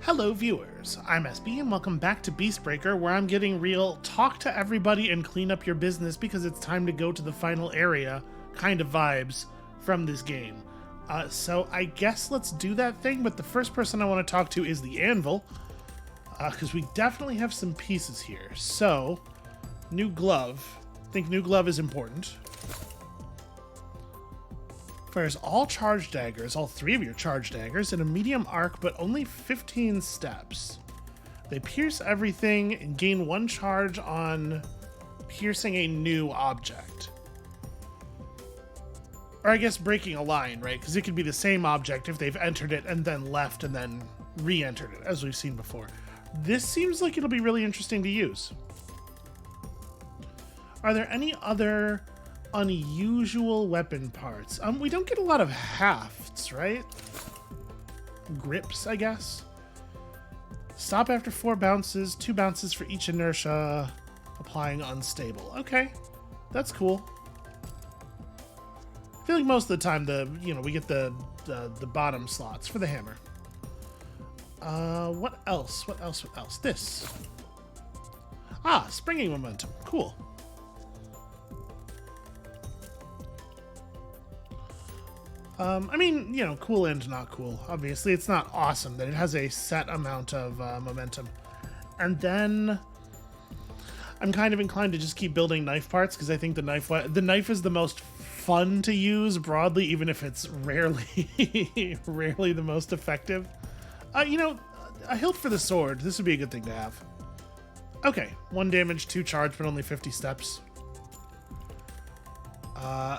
Hello viewers, I'm SB and welcome back to Beastbreaker, where I'm getting real talk to everybody and clean up your business because it's time to go to the final area kind of vibes from this game. So I guess let's do that thing, but the first person I want to talk to is the anvil, because we definitely have some pieces here. So, new glove. I think new glove is important. Fires all charge daggers, all 3 of your charge daggers, in a medium arc, but only 15 steps. They pierce everything and gain 1 charge on piercing a new object. Or I guess breaking a line, right? Because it could be the same object if they've entered it and then left and then re-entered it, as we've seen before. This seems like it'll be really interesting to use. Are there any other unusual weapon parts? We don't get a lot of hafts, right? Grips, I guess. Stop after 4 bounces, 2 bounces for each inertia, applying unstable. Okay, that's cool. I feel like most of the time we get the bottom slots for the hammer. What else? What else? What else? This. Ah, springing momentum. Cool. I mean, cool and not cool. Obviously, it's not awesome that it has a set amount of momentum. And then I'm kind of inclined to just keep building knife parts because I think the knife is the most fun to use broadly, even if it's rarely rarely the most effective. A hilt for the sword. This would be a good thing to have. Okay, 1 damage, 2 charge, but only 50 steps.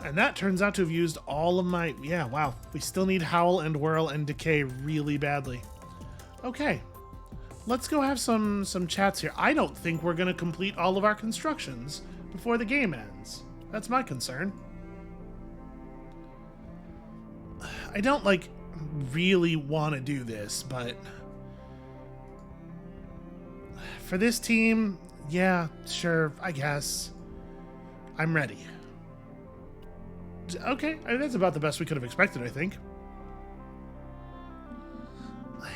And that turns out to have used all of my... Yeah, wow. We still need Howl and Whirl and Decay really badly. Okay. Let's go have some chats here. I don't think we're going to complete all of our constructions before the game ends. That's my concern. I don't, really want to do this, but... For this team, yeah, sure, I guess. I'm ready. Okay, that's about the best we could have expected, I think.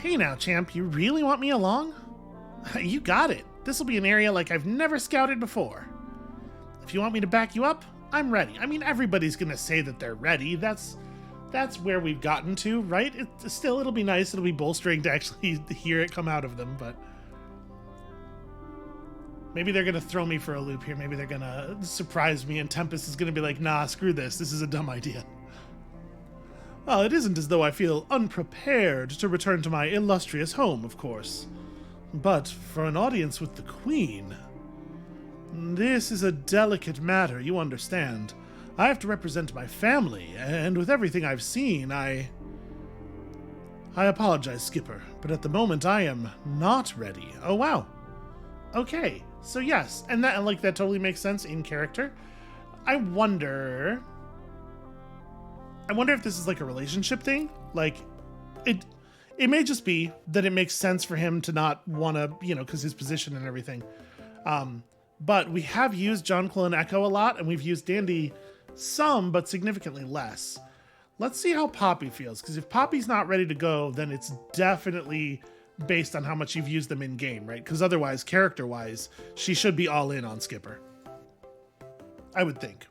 Hey now, champ, you really want me along? You got it. This'll be an area like I've never scouted before. If you want me to back you up, I'm ready. I mean, everybody's gonna say that they're ready. That's where we've gotten to, right? It'll be nice. It'll be bolstering to actually hear it come out of them, but... Maybe they're going to throw me for a loop here. Maybe they're going to surprise me and Tempest is going to be like, nah, screw this. This is a dumb idea. Well, it isn't as though I feel unprepared to return to my illustrious home, of course. But for an audience with the Queen, this is a delicate matter, you understand. I have to represent my family, and with everything I've seen, I apologize, Skipper, but at the moment I am not ready. Oh, wow. Okay. So yes, and that totally makes sense in character. I wonder if this is like a relationship thing. It may just be that it makes sense for him to not want to, because his position and everything. But we have used Jonquil and Echo a lot, and we've used Dandy some, but significantly less. Let's see how Poppy feels, because if Poppy's not ready to go, then it's definitely based on how much you've used them in game, right? Because otherwise, character-wise, she should be all in on Skipper. I would think.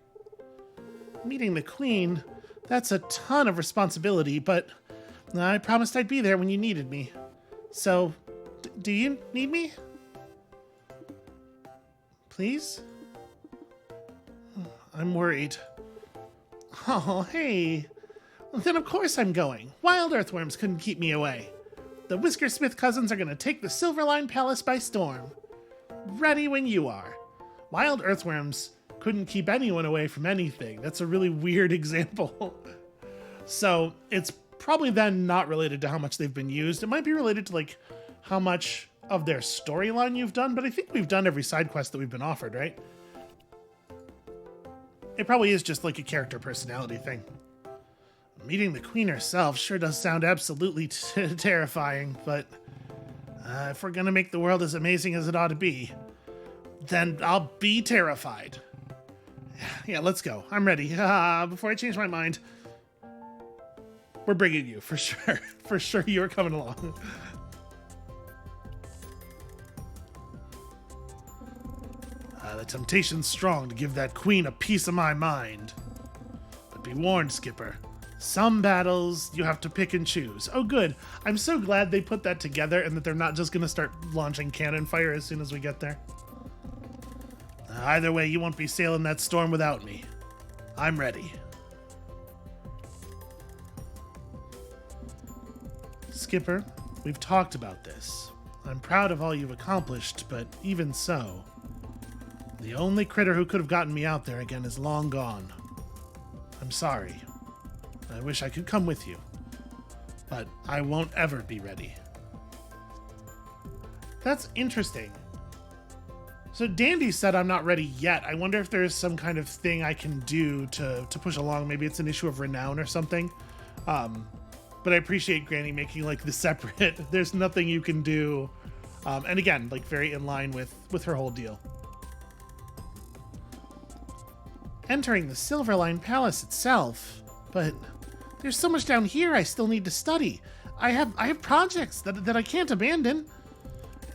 Meeting the Queen, that's a ton of responsibility, but I promised I'd be there when you needed me. So, do you need me? Please? I'm worried. Oh, hey. Then of course I'm going. Wild earthworms couldn't keep me away. The Whiskersmith cousins are going to take the Silverline Palace by storm. Ready when you are. Wild earthworms couldn't keep anyone away from anything. That's a really weird example. So it's probably then not related to how much they've been used. It might be related to how much of their storyline you've done, but I think we've done every side quest that we've been offered, right? It probably is just a character personality thing. Meeting the Queen herself sure does sound absolutely terrifying, but if we're gonna make the world as amazing as it ought to be, then I'll be terrified. Yeah, let's go. I'm ready. Before I change my mind, we're bringing you, for sure. For sure, you're coming along. The temptation's strong to give that queen a piece of my mind. But be warned, Skipper. Some battles you have to pick and choose. Oh, good. I'm so glad they put that together and that they're not just going to start launching cannon fire as soon as we get there. Either way, you won't be sailing that storm without me. I'm ready. Skipper, we've talked about this. I'm proud of all you've accomplished, but even so, the only critter who could have gotten me out there again is long gone. I'm sorry. I wish I could come with you, but I won't ever be ready. That's interesting. So Dandy said I'm not ready yet. I wonder if there's some kind of thing I can do to push along. Maybe it's an issue of renown or something. But I appreciate Granny making like the separate. There's nothing you can do. And again, like very in line with her whole deal. Entering the Silverline Palace itself, but there's so much down here I still need to study. I have projects that I can't abandon.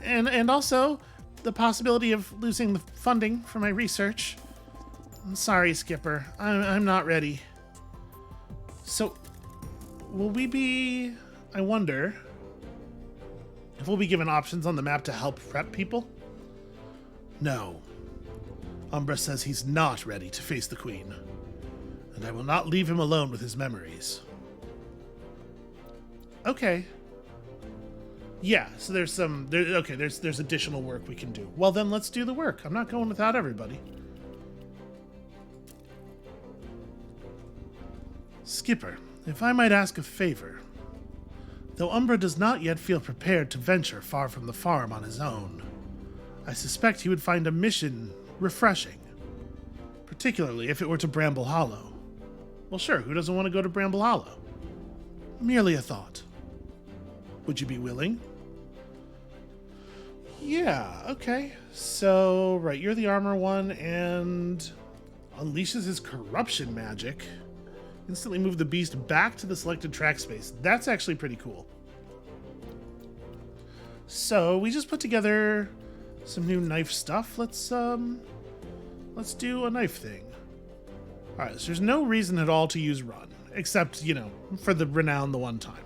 And also the possibility of losing the funding for my research. I'm sorry, Skipper. I'm not ready. So, will we be... I wonder if we'll be given options on the map to help prep people? No. Umbra says he's not ready to face the Queen, and I will not leave him alone with his memories. Okay. Yeah, so there's additional work we can do. Well, then let's do the work. I'm not going without everybody. Skipper, if I might ask a favor. Though Umbra does not yet feel prepared to venture far from the farm on his own, I suspect he would find a mission refreshing, particularly if it were to Bramble Hollow. Well, sure, who doesn't want to go to Bramble Hollow? Merely a thought. Would you be willing? Yeah, okay. So, right, you're the armor one, and unleashes his corruption magic. Instantly move the beast back to the selected track space. That's actually pretty cool. So, we just put together some new knife stuff. Let's do a knife thing. Alright, so there's no reason at all to use run, except, for the renown the one time.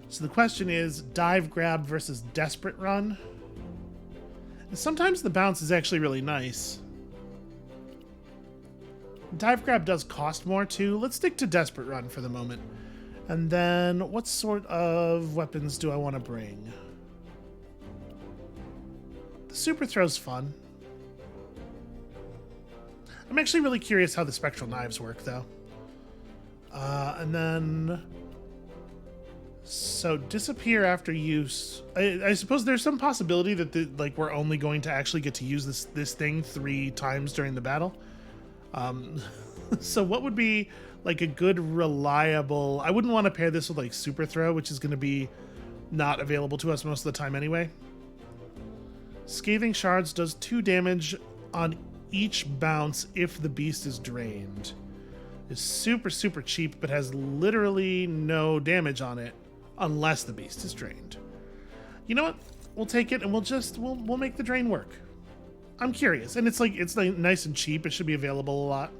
So the question is, dive grab versus desperate run? And sometimes the bounce is actually really nice. Dive grab does cost more too. Let's stick to desperate run for the moment. And then what sort of weapons do I want to bring? The super throw's fun. I'm actually really curious how the spectral knives work though. And then... So disappear after use. I suppose there's some possibility that we're only going to actually get to use this thing 3 times during the battle. So what would be like a good reliable... I wouldn't want to pair this with like super throw, which is going to be not available to us most of the time anyway. Scathing shards does 2 damage on each bounce if the beast is drained. It's super, super cheap, but has literally no damage on it unless the beast is drained. You know what? We'll take it and we'll make the drain work. I'm curious. And it's nice and cheap. It should be available a lot.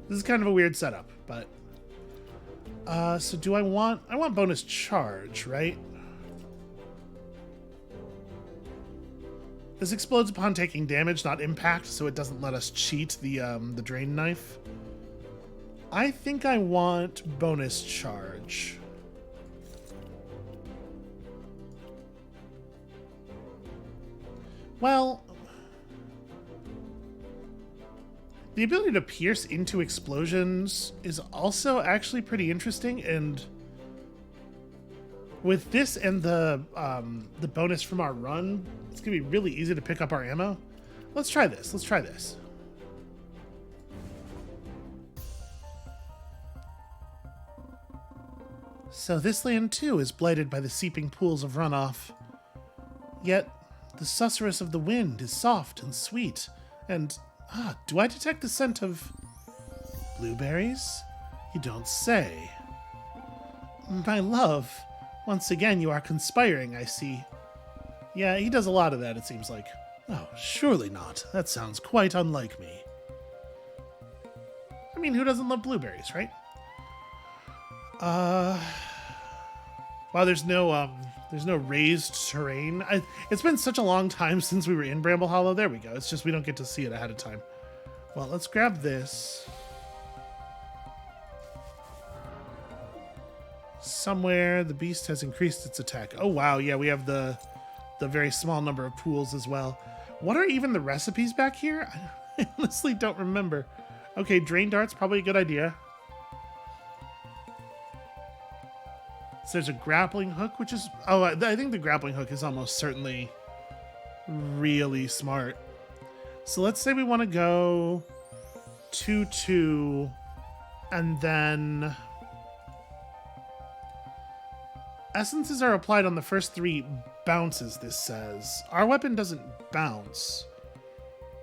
This is kind of a weird setup, but so do I want bonus charge, right? This explodes upon taking damage, not impact, so it doesn't let us cheat the drain knife. I think I want bonus charge. Well, the ability to pierce into explosions is also actually pretty interesting, and with this and the bonus from our run, it's gonna be really easy to pick up our ammo. Let's try this. So this land too is blighted by the seeping pools of runoff. Yet the susurrus of the wind is soft and sweet, and do I detect the scent of blueberries? You don't say. My love, once again you are conspiring, I see. Yeah, he does a lot of that, it seems like. Oh, surely not. That sounds quite unlike me. I mean, who doesn't love blueberries, right? Wow, there's no raised terrain. It's been such a long time since we were in Bramble Hollow. There we go. It's just we don't get to see it ahead of time. Well, let's grab this. Somewhere the beast has increased its attack. Oh wow, yeah, we have the very small number of pools as well. What are even the recipes back here? I honestly don't remember. Okay, drain dart's probably a good idea. So there's a grappling hook, which is... Oh, I think the grappling hook is almost certainly really smart. So let's say we want to go 2-2, and then... Essences are applied on the first 3 bounces, this says. Our weapon doesn't bounce.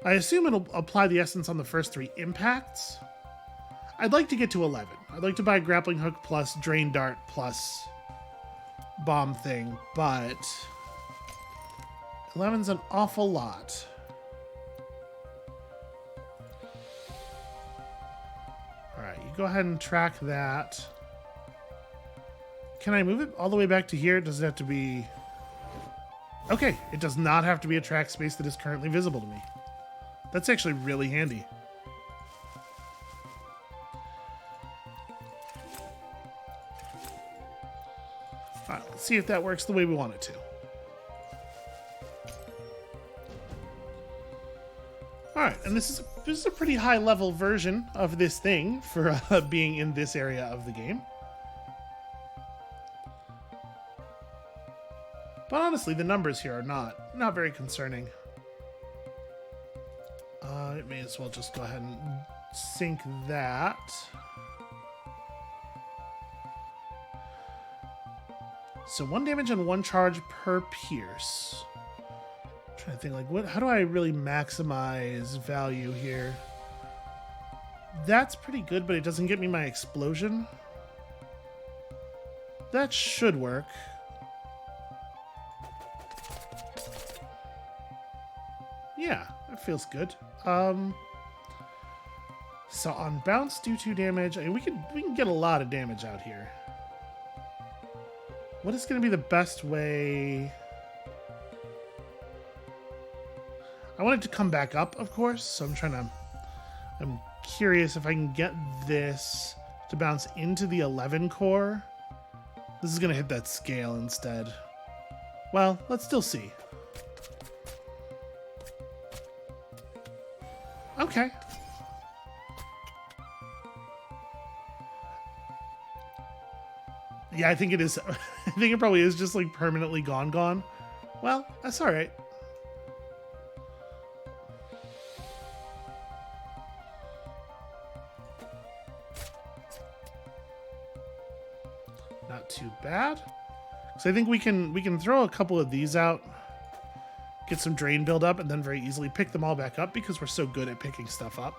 I assume it'll apply the essence on the first 3 impacts. I'd like to get to 11. I'd like to buy grappling hook plus drain dart plus bomb thing, but 11's an awful lot. Alright, you go ahead and track that. Can I move it all the way back to here? Does it have to be... Okay, it does not have to be a track space that is currently visible to me. That's actually really handy. Alright, let's see if that works the way we want it to. Alright, and this is a pretty high level version of this thing for being in this area of the game. But honestly, the numbers here are not very concerning. It may as well just go ahead and sync that. So 1 damage and 1 charge per pierce. I'm trying to think, like, how do I really maximize value here? That's pretty good, but it doesn't get me my explosion. That should work. Yeah, that feels good. So on bounce, do 2 damage. I mean, we can get a lot of damage out here. What is going to be the best way? I want it to come back up, of course. So I'm curious if I can get this to bounce into the 11 core. This is going to hit that scale instead. Well, let's still see. Okay. Yeah, I think it is. I think it probably is just like permanently gone. Well, that's all right. Not too bad. So I think we can throw a couple of these out. Get some drain build up and then very easily pick them all back up because we're so good at picking stuff up.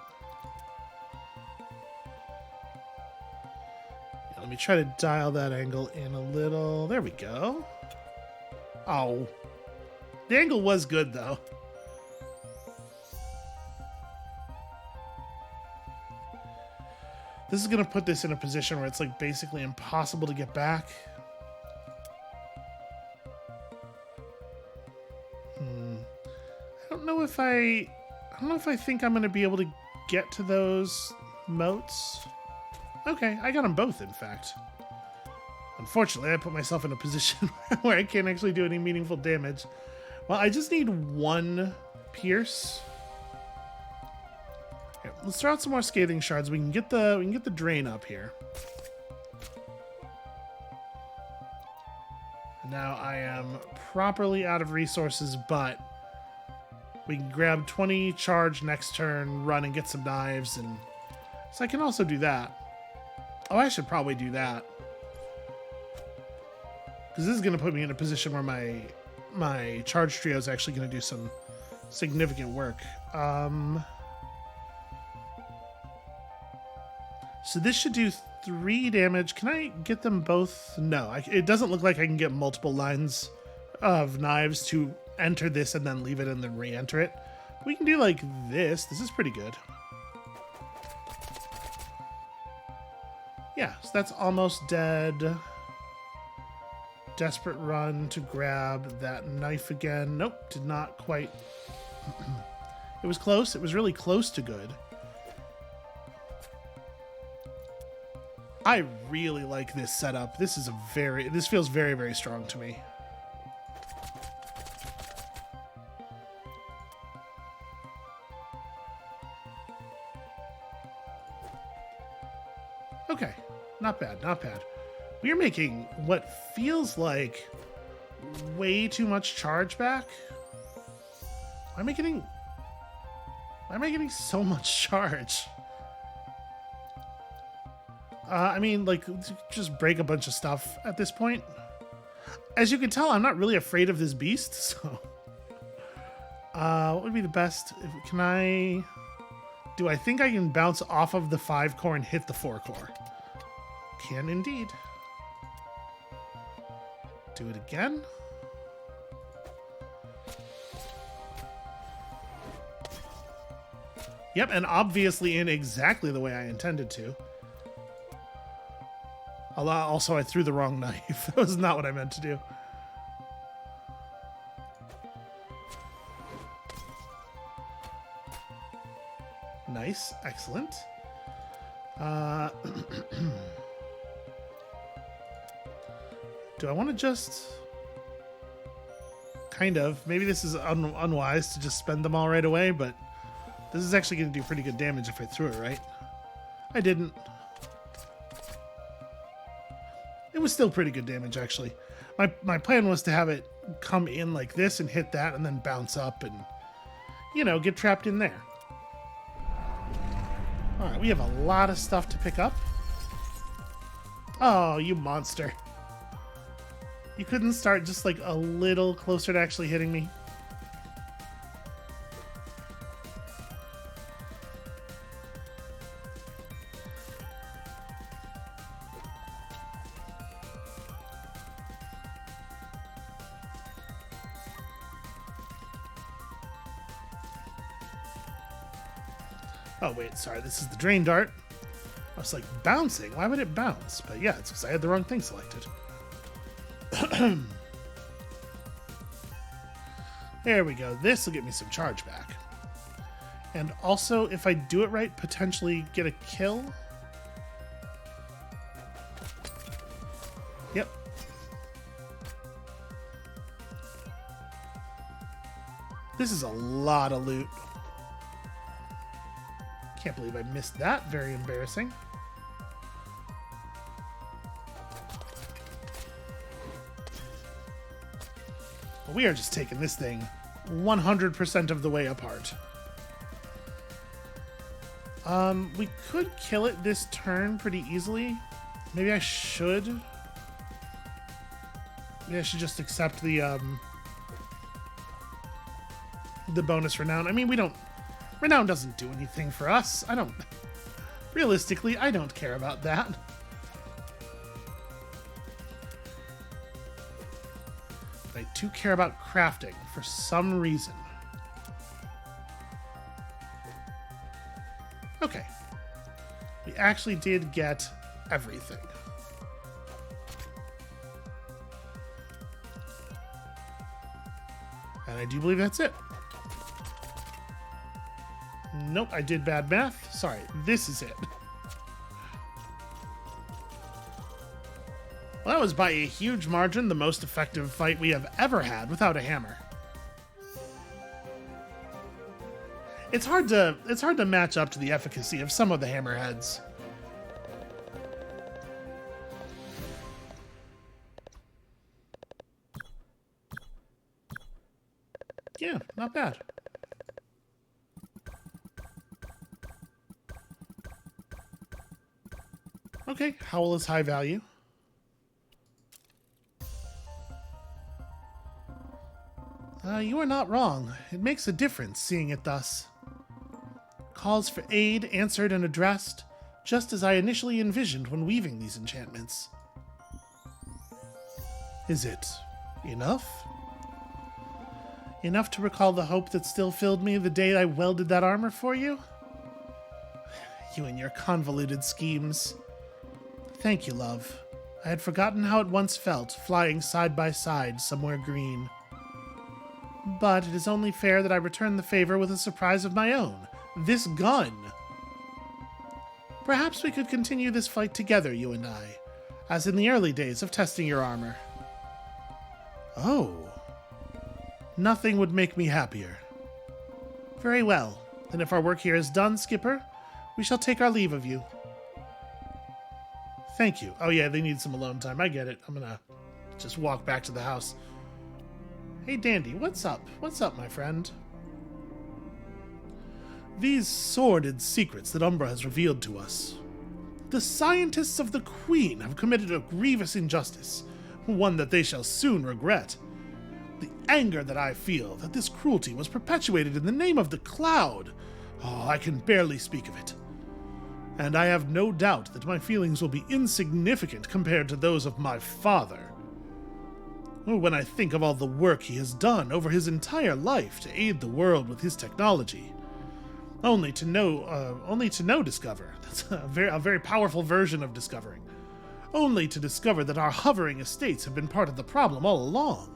Yeah, let me try to dial that angle in a little. There we go. Oh. The angle was good though. This is going to put this in a position where it's like basically impossible to get back. I don't know if I think I'm going to be able to get to those moats. Okay, I got them both, in fact. Unfortunately, I put myself in a position where I can't actually do any meaningful damage. Well, I just need 1 pierce. Okay, let's throw out some more scathing shards. We can get the drain up here. Now I am properly out of resources, but we can grab 20 charge next turn, run and get some knives, and so I can also do that. Oh, I should probably do that. Because this is going to put me in a position where my charge trio is actually going to do some significant work. So this should do 3 damage. Can I get them both? No, it doesn't look like I can get multiple lines of knives to enter this and then leave it and then re-enter it. We can do like this. This is pretty good. Yeah, so that's almost dead. Desperate run to grab that knife again. Nope, did not quite. It was close. It was really close to good. I really like this setup. This feels very, very strong to me. Okay, not bad, not bad. We are making what feels like way too much charge back. Why am I getting so much charge? I mean, like, just break a bunch of stuff at this point. As you can tell, I'm not really afraid of this beast, so... what would be the best? Do I think I can bounce off of the 5 core and hit the 4 core? Can indeed. Do it again. Yep, and obviously in exactly the way I intended to. Also, I threw the wrong knife. That was not what I meant to do. Nice. Excellent. Do I want to just... Kind of. Maybe this is unwise to just spend them all right away, but this is actually going to do pretty good damage if I threw it right. I didn't. It was still pretty good damage, actually. My plan was to have it come in like this and hit that and then bounce up and, you know, get trapped in there. Alright, we have a lot of stuff to pick up. Oh, you monster. You couldn't start just like a little closer to actually hitting me? Oh, wait, sorry, this is the drain dart. I was like, bouncing? Why would it bounce? But yeah, it's because I had the wrong thing selected. There we go. This will get me some charge back. And also, if I do it right, potentially get a kill. Yep. This is a lot of loot. Can't believe I missed that. Very embarrassing. We are just taking this thing 100% of the way apart. We could kill it this turn pretty easily. Maybe I should. Maybe I should just accept the bonus renown. I mean, we don't... Renown doesn't do anything for us. Realistically, I don't care about that. But I do care about crafting for some reason. Okay. We actually did get everything. And I do believe that's it. Nope, I did bad math. Sorry, this is it. Well, that was by a huge margin the most effective fight we have ever had without a hammer. It's hard to match up to the efficacy of some of the hammerheads. Yeah, not bad. Okay, Howl is high value. You are not wrong. It makes a difference seeing it thus. Calls for aid answered and addressed, just as I initially envisioned when weaving these enchantments. Is it enough? Enough to recall the hope that still filled me the day I welded that armor for you? You and your convoluted schemes. Thank you, love. I had forgotten how it once felt, flying side by side somewhere green. But it is only fair that I return the favor with a surprise of my own. This gun! Perhaps we could continue this fight together, you and I, as in the early days of testing your armor. Oh. Nothing would make me happier. Very well. Then if our work here is done, Skipper, we shall take our leave of you. Thank you. Oh yeah, they need some alone time. I get it. I'm gonna just walk back to the house. Hey Dandy, what's up? What's up, my friend? These sordid secrets that Umbra has revealed to us. The scientists of the Queen have committed a grievous injustice, one that they shall soon regret. The anger that I feel that this cruelty was perpetuated in the name of the Cloud. Oh, I can barely speak of it. And I have no doubt that my feelings will be insignificant compared to those of my father. When I think of all the work he has done over his entire life to aid the world with his technology, only to know Discover. That's a very powerful version of discovering. Only to discover that our hovering estates have been part of the problem all along.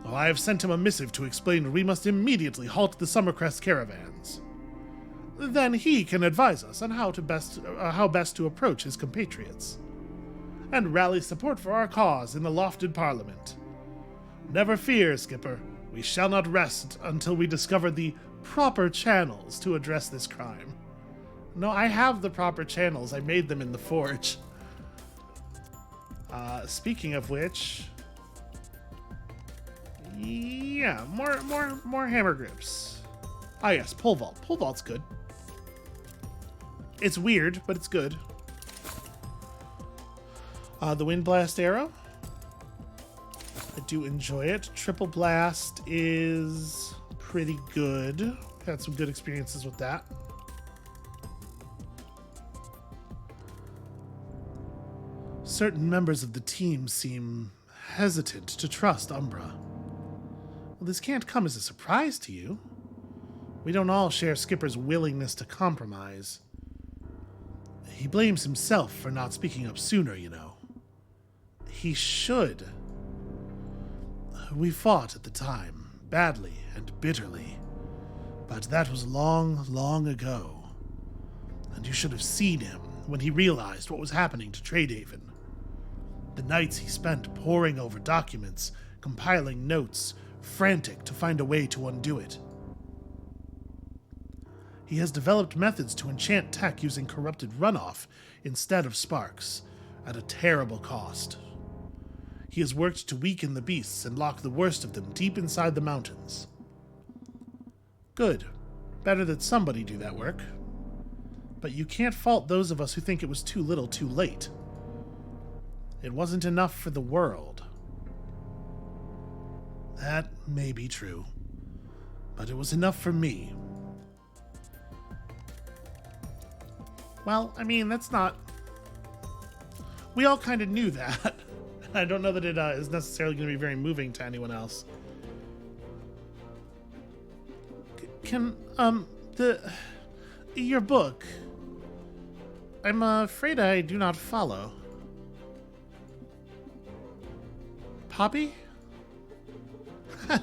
Oh, I have sent him a missive to explain that we must immediately halt the Summercrest caravans. Then he can advise us on how best to approach his compatriots, and rally support for our cause in the lofted parliament. Never fear, Skipper. We shall not rest until we discover the proper channels to address this crime. No, I have the proper channels. I made them in the forge. Speaking of which, yeah, more hammer grips. Ah, yes, pole vault. Pole vault's good. It's weird, but it's good. The wind blast arrow. I do enjoy it. Triple blast is pretty good. Had some good experiences with that. Certain members of the team seem hesitant to trust Umbra. Well, this can't come as a surprise to you. We don't all share Skipper's willingness to compromise. He blames himself for not speaking up sooner, you know. He should. We fought at the time, badly and bitterly. But that was long, long ago. And you should have seen him when he realized what was happening to Tradehaven. The nights he spent poring over documents, compiling notes, frantic to find a way to undo it. He has developed methods to enchant tech using corrupted runoff instead of sparks, at a terrible cost. He has worked to weaken the beasts and lock the worst of them deep inside the mountains. Good. Better that somebody do that work. But you can't fault those of us who think it was too little too late. It wasn't enough for the world. That may be true, but it was enough for me. Well, I mean, that's not... We all kind of knew that. I don't know that it is necessarily going to be very moving to anyone else. Your book... I'm afraid I do not follow. Poppy?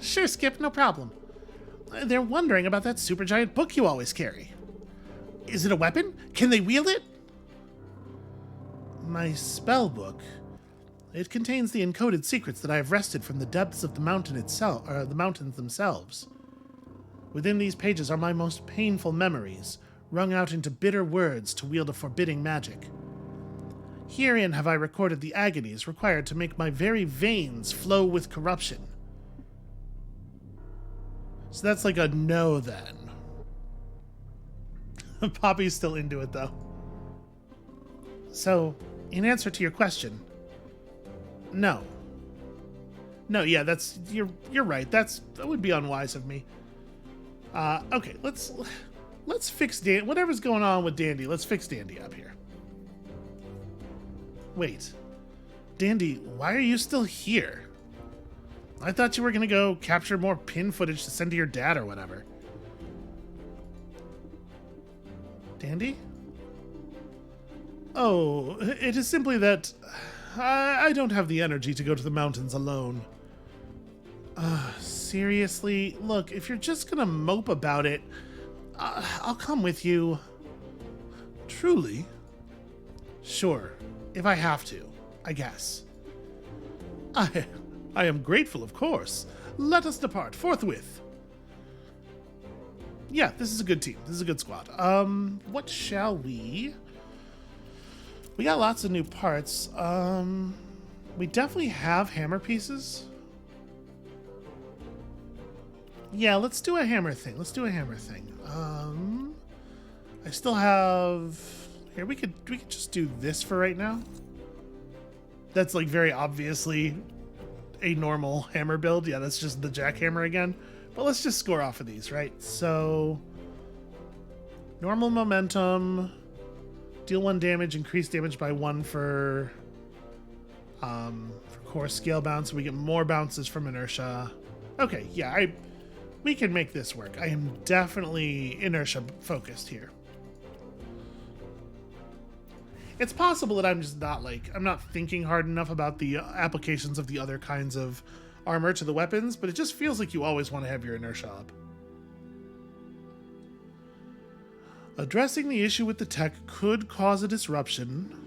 Sure, Skip, no problem. They're wondering about that supergiant book you always carry. Is it a weapon? Can they wield it? My spell book. It contains the encoded secrets that I have wrested from the depths of the mountain itself, or the mountains themselves. Within these pages are my most painful memories, wrung out into bitter words to wield a forbidding magic. Herein have I recorded the agonies required to make my very veins flow with corruption. So that's like a no, then. Poppy's still into it, though. So, in answer to your question, no. No, yeah, that's... You're right. That would be unwise of me. Okay, let's fix Dandy. Whatever's going on with Dandy, let's fix Dandy up here. Wait. Dandy, why are you still here? I thought you were gonna go capture more pin footage to send to your dad or whatever. Dandy? Oh, it is simply that I don't have the energy to go to the mountains alone. Seriously? Look, if you're just gonna mope about it, I'll come with you. Truly? Sure, if I have to, I guess. I am grateful, of course. Let us depart forthwith. Yeah, this is a good team. This is a good squad. What shall we... We got lots of new parts. We definitely have hammer pieces. Yeah, let's do a hammer thing. I still have... Here, we could just do this for right now. That's like very obviously a normal hammer build. Yeah, that's just the jackhammer again. But let's just score off of these, right? So, normal momentum, deal 1 damage, increase damage by 1 for core scale bounce. So we get more bounces from inertia. Okay, yeah, we can make this work. I am definitely inertia focused here. It's possible that I'm just not I'm not thinking hard enough about the applications of the other kinds of armor to the weapons, but it just feels like you always want to have your inertia up. Addressing the issue with the tech could cause a disruption.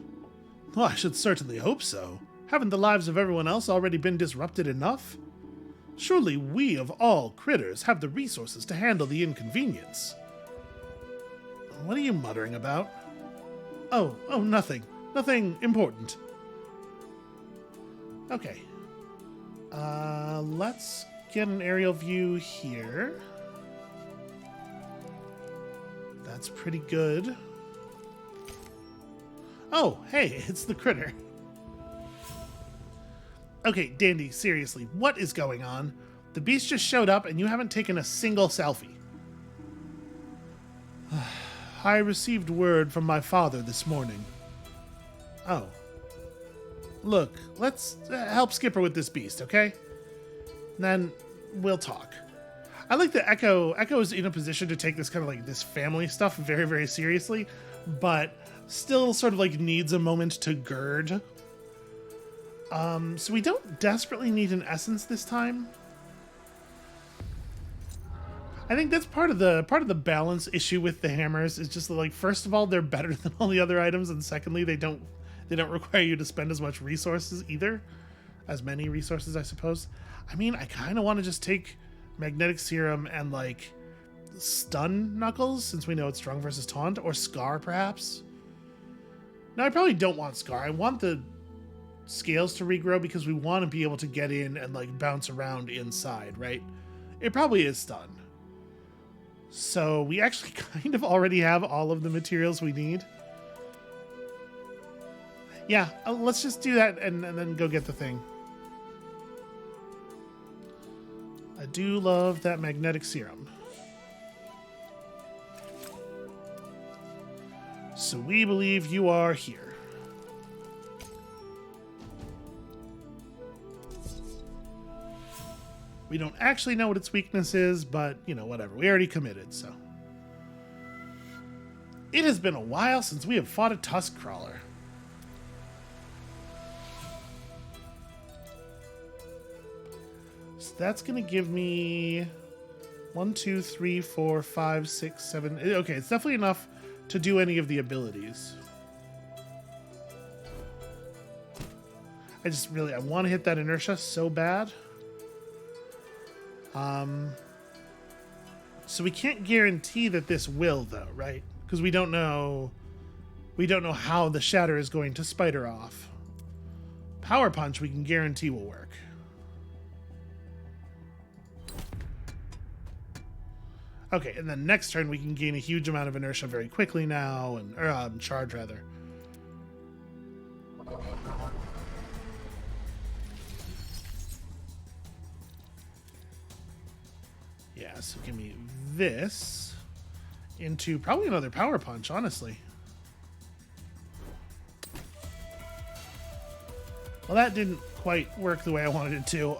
Well, I should certainly hope so. Haven't the lives of everyone else already been disrupted enough? Surely we of all critters have the resources to handle the inconvenience. What are you muttering about? Oh, nothing. Nothing important. Okay. Let's get an aerial view here. That's pretty good. Oh, hey, it's the critter. Okay, Dandy, seriously, what is going on? The beast just showed up and you haven't taken a single selfie. I received word from my father this morning. Oh. Look, let's help Skipper with this beast, okay? Then we'll talk. I like that Echo is in a position to take this kind of like this family stuff very, very seriously, but still sort of like needs a moment to gird. So we don't desperately need an essence this time. I think that's part of the balance issue with the hammers is just that, like, first of all, they're better than all the other items, and secondly, they don't require you to spend as much resources either. As many resources, I suppose. I mean, I kind of want to just take magnetic serum and like stun Knuckles, since we know it's strong versus taunt, or Scar perhaps. No, I probably don't want Scar. I want the scales to regrow because we want to be able to get in and like bounce around inside, right? It probably is stun. So we actually kind of already have all of the materials we need. Yeah, let's just do that and then go get the thing. I do love that magnetic serum. So we believe you are here. We don't actually know what its weakness is, but, you know, whatever. We already committed, so. It has been a while since we have fought a tusk crawler. So that's going to give me 1, 2, 3, 4, 5, 6, 7. Okay, it's definitely enough to do any of the abilities. I want to hit that inertia so bad. So we can't guarantee that this will, though, right? Because we don't know how the shatter is going to spider off. Power punch we can guarantee will work. Okay, and then next turn we can gain a huge amount of inertia very quickly now, or charge rather. Yeah, so give me this into probably another power punch, honestly. Well, that didn't quite work the way I wanted it to.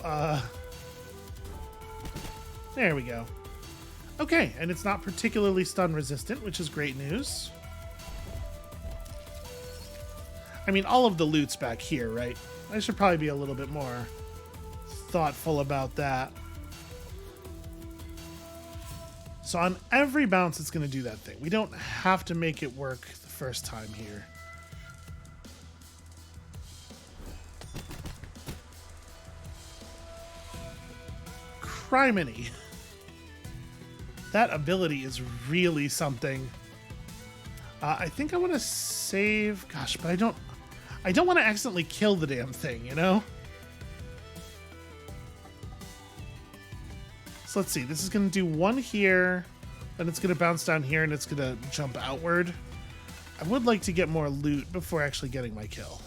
There we go. Okay, and it's not particularly stun resistant, which is great news. I mean, all of the loot's back here, right? I should probably be a little bit more thoughtful about that. So on every bounce, it's going to do that thing. We don't have to make it work the first time here. Criminy. That ability is really something. I think I want to save... Gosh, but I don't want to accidentally kill the damn thing, you know? So let's see. This is going to do one here, then it's going to bounce down here, and it's going to jump outward. I would like to get more loot before actually getting my kill.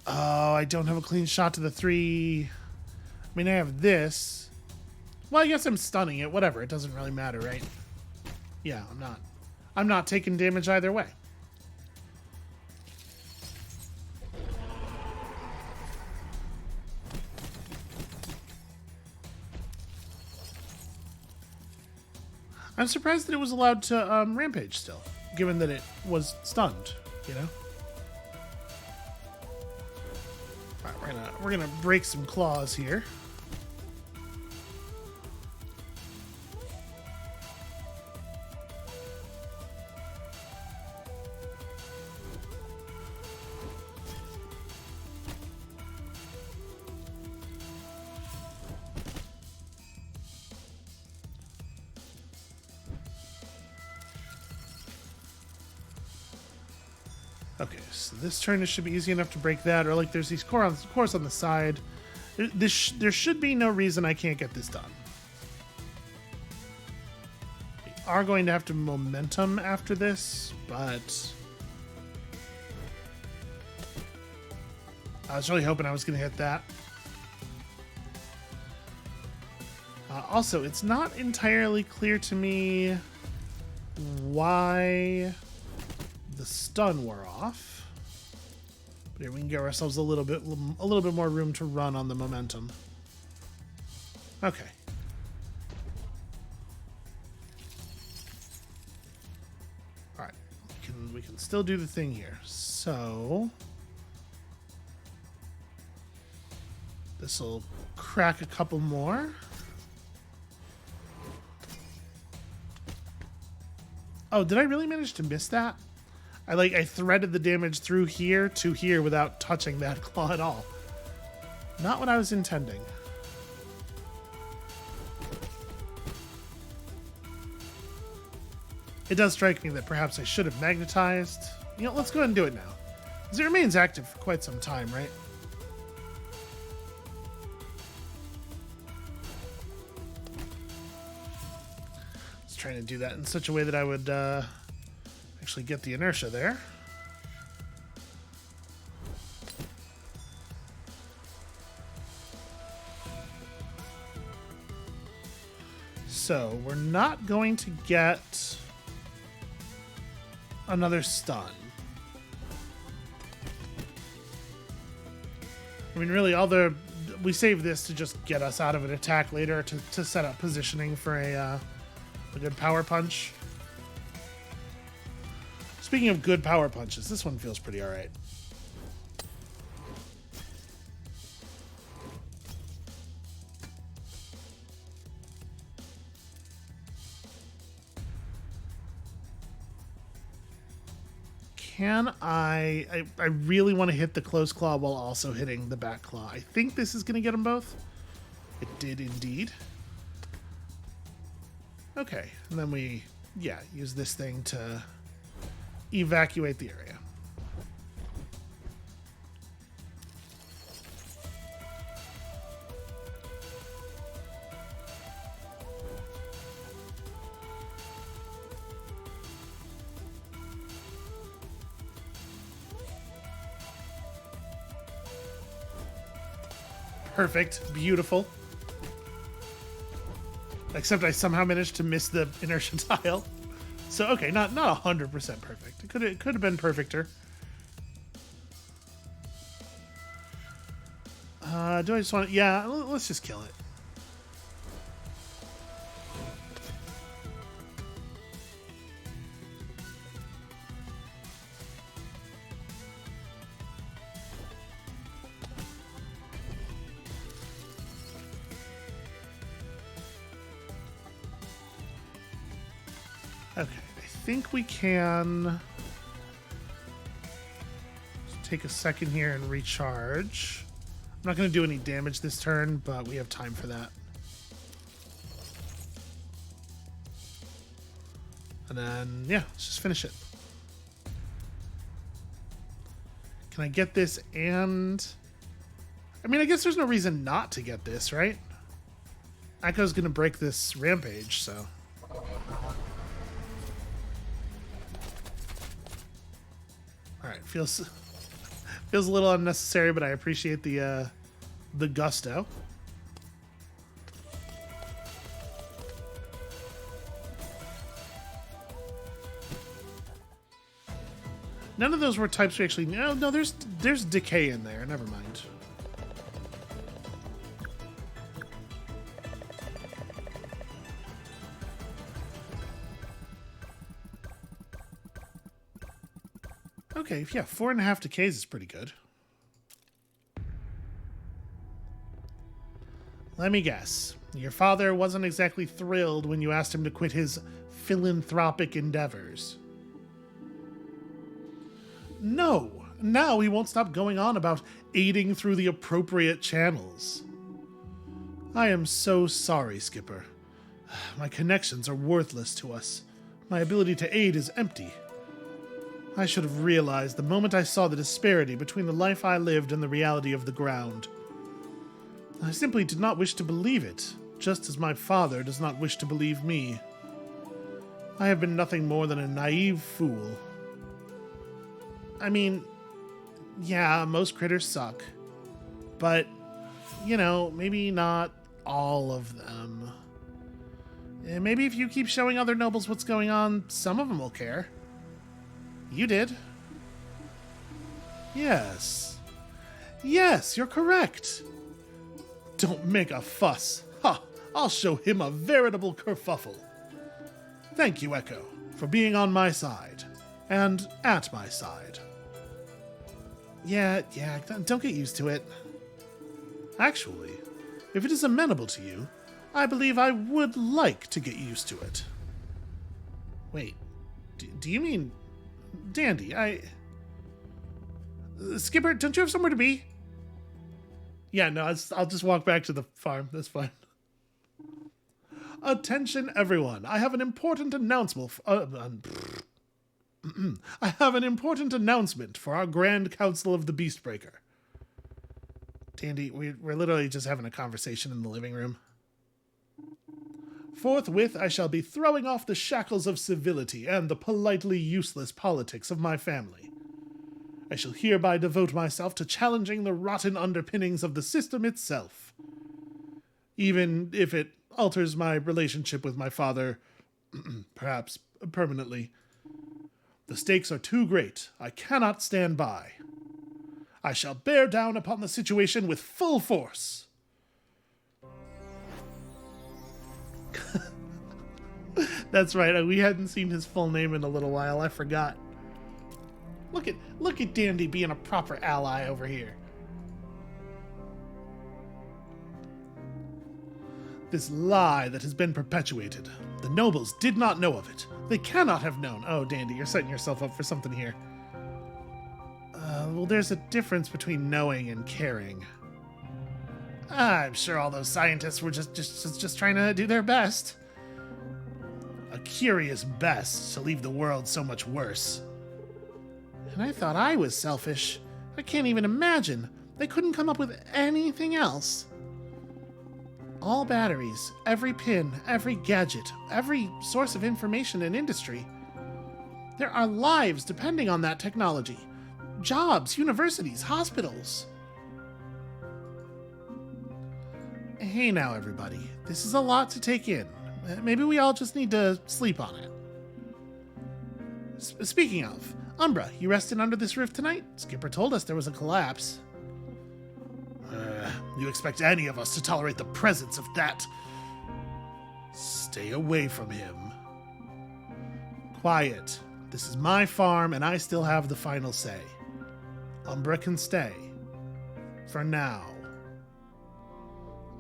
Oh, I don't have a clean shot to the 3. I mean, I have this. Well, I guess I'm stunning it. Whatever. It doesn't really matter, right? Yeah, I'm not. I'm not taking damage either way. I'm surprised that it was allowed to rampage still, given that it was stunned, you know? Alright, we're gonna break some claws here. Okay, so this turn it should be easy enough to break that, or like there's these cores on the side. There should be no reason I can't get this done. We are going to have to momentum after this, but I was really hoping I was going to hit that. Also, it's not entirely clear to me why the stun wore off, but here we can give ourselves a little bit more room to run on the momentum. Okay. All right, we can still do the thing here. So this will crack a couple more. Oh, did I really manage to miss that? I threaded the damage through here to here without touching that claw at all. Not what I was intending. It does strike me that perhaps I should have magnetized. You know, let's go ahead and do it now. Because it remains active for quite some time, right? Just trying to do that in such a way that I would actually get the inertia there. So we're not going to get another stun. I mean, really, we save this to just get us out of an attack later to set up positioning for a good power punch. Speaking of good power punches, this one feels pretty alright. Can I really want to hit the close claw while also hitting the back claw. I think this is going to get them both. It did indeed. Okay, and then we, use this thing to evacuate the area. Perfect. Beautiful. Except I somehow managed to miss the inertia tile. So, okay, not 100% perfect. It could have been perfecter. Do I just want to... Yeah, let's just kill it. Okay, I think we can take a second here and recharge. I'm not going to do any damage this turn, but we have time for that. And then, yeah, let's just finish it. Can I get this and... I mean, I guess there's no reason not to get this, right? Echo's going to break this rampage, so... Alright, feels a little unnecessary, but I appreciate the gusto. None of those were types we actually... No, there's decay in there. Never mind. Okay, yeah, 4.5 decays is pretty good. Let me guess. Your father wasn't exactly thrilled when you asked him to quit his philanthropic endeavors. No, now he won't stop going on about aiding through the appropriate channels. I am so sorry, Skipper. My connections are worthless to us. My ability to aid is empty. I should have realized the moment I saw the disparity between the life I lived and the reality of the ground. I simply did not wish to believe it, just as my father does not wish to believe me. I have been nothing more than a naive fool. I mean, yeah, most critters suck. But, you know, maybe not all of them. Maybe if you keep showing other nobles what's going on, some of them will care. You did. Yes. Yes, you're correct. Don't make a fuss. Ha! I'll show him a veritable kerfuffle. Thank you, Echo, for being on my side. And at my side. Yeah, don't get used to it. Actually, if it is amenable to you, I believe I would like to get used to it. Wait, do you mean... Dandy, Skipper, don't you have somewhere to be? Yeah, no, I'll just walk back to the farm. That's fine. Attention, everyone. I have an important announcement. I have an important announcement for our Grand Council of the Beastbreaker. Dandy, we're literally just having a conversation in the living room. Forthwith, I shall be throwing off the shackles of civility and the politely useless politics of my family. I shall hereby devote myself to challenging the rotten underpinnings of the system itself. Even if it alters my relationship with my father, perhaps permanently. The stakes are too great. I cannot stand by. I shall bear down upon the situation with full force. That's right. We hadn't seen his full name in a little while. I forgot. Look at Dandy being a proper ally over here. This lie that has been perpetuated. The nobles did not know of it. They cannot have known. Oh, Dandy, you're setting yourself up for something here. Well, there's a difference between knowing and caring. I'm sure all those scientists were just trying to do their best. A curious best to leave the world so much worse. And I thought I was selfish. I can't even imagine. They couldn't come up with anything else. All batteries, every pin, every gadget, every source of information and industry. There are lives depending on that technology. Jobs, universities, hospitals. Hey now, everybody. This is a lot to take in. Maybe we all just need to sleep on it. Speaking of, Umbra, you rested under this roof tonight? Skipper told us there was a collapse. You expect any of us to tolerate the presence of that? Stay away from him. Quiet. This is my farm, and I still have the final say. Umbra can stay. For now.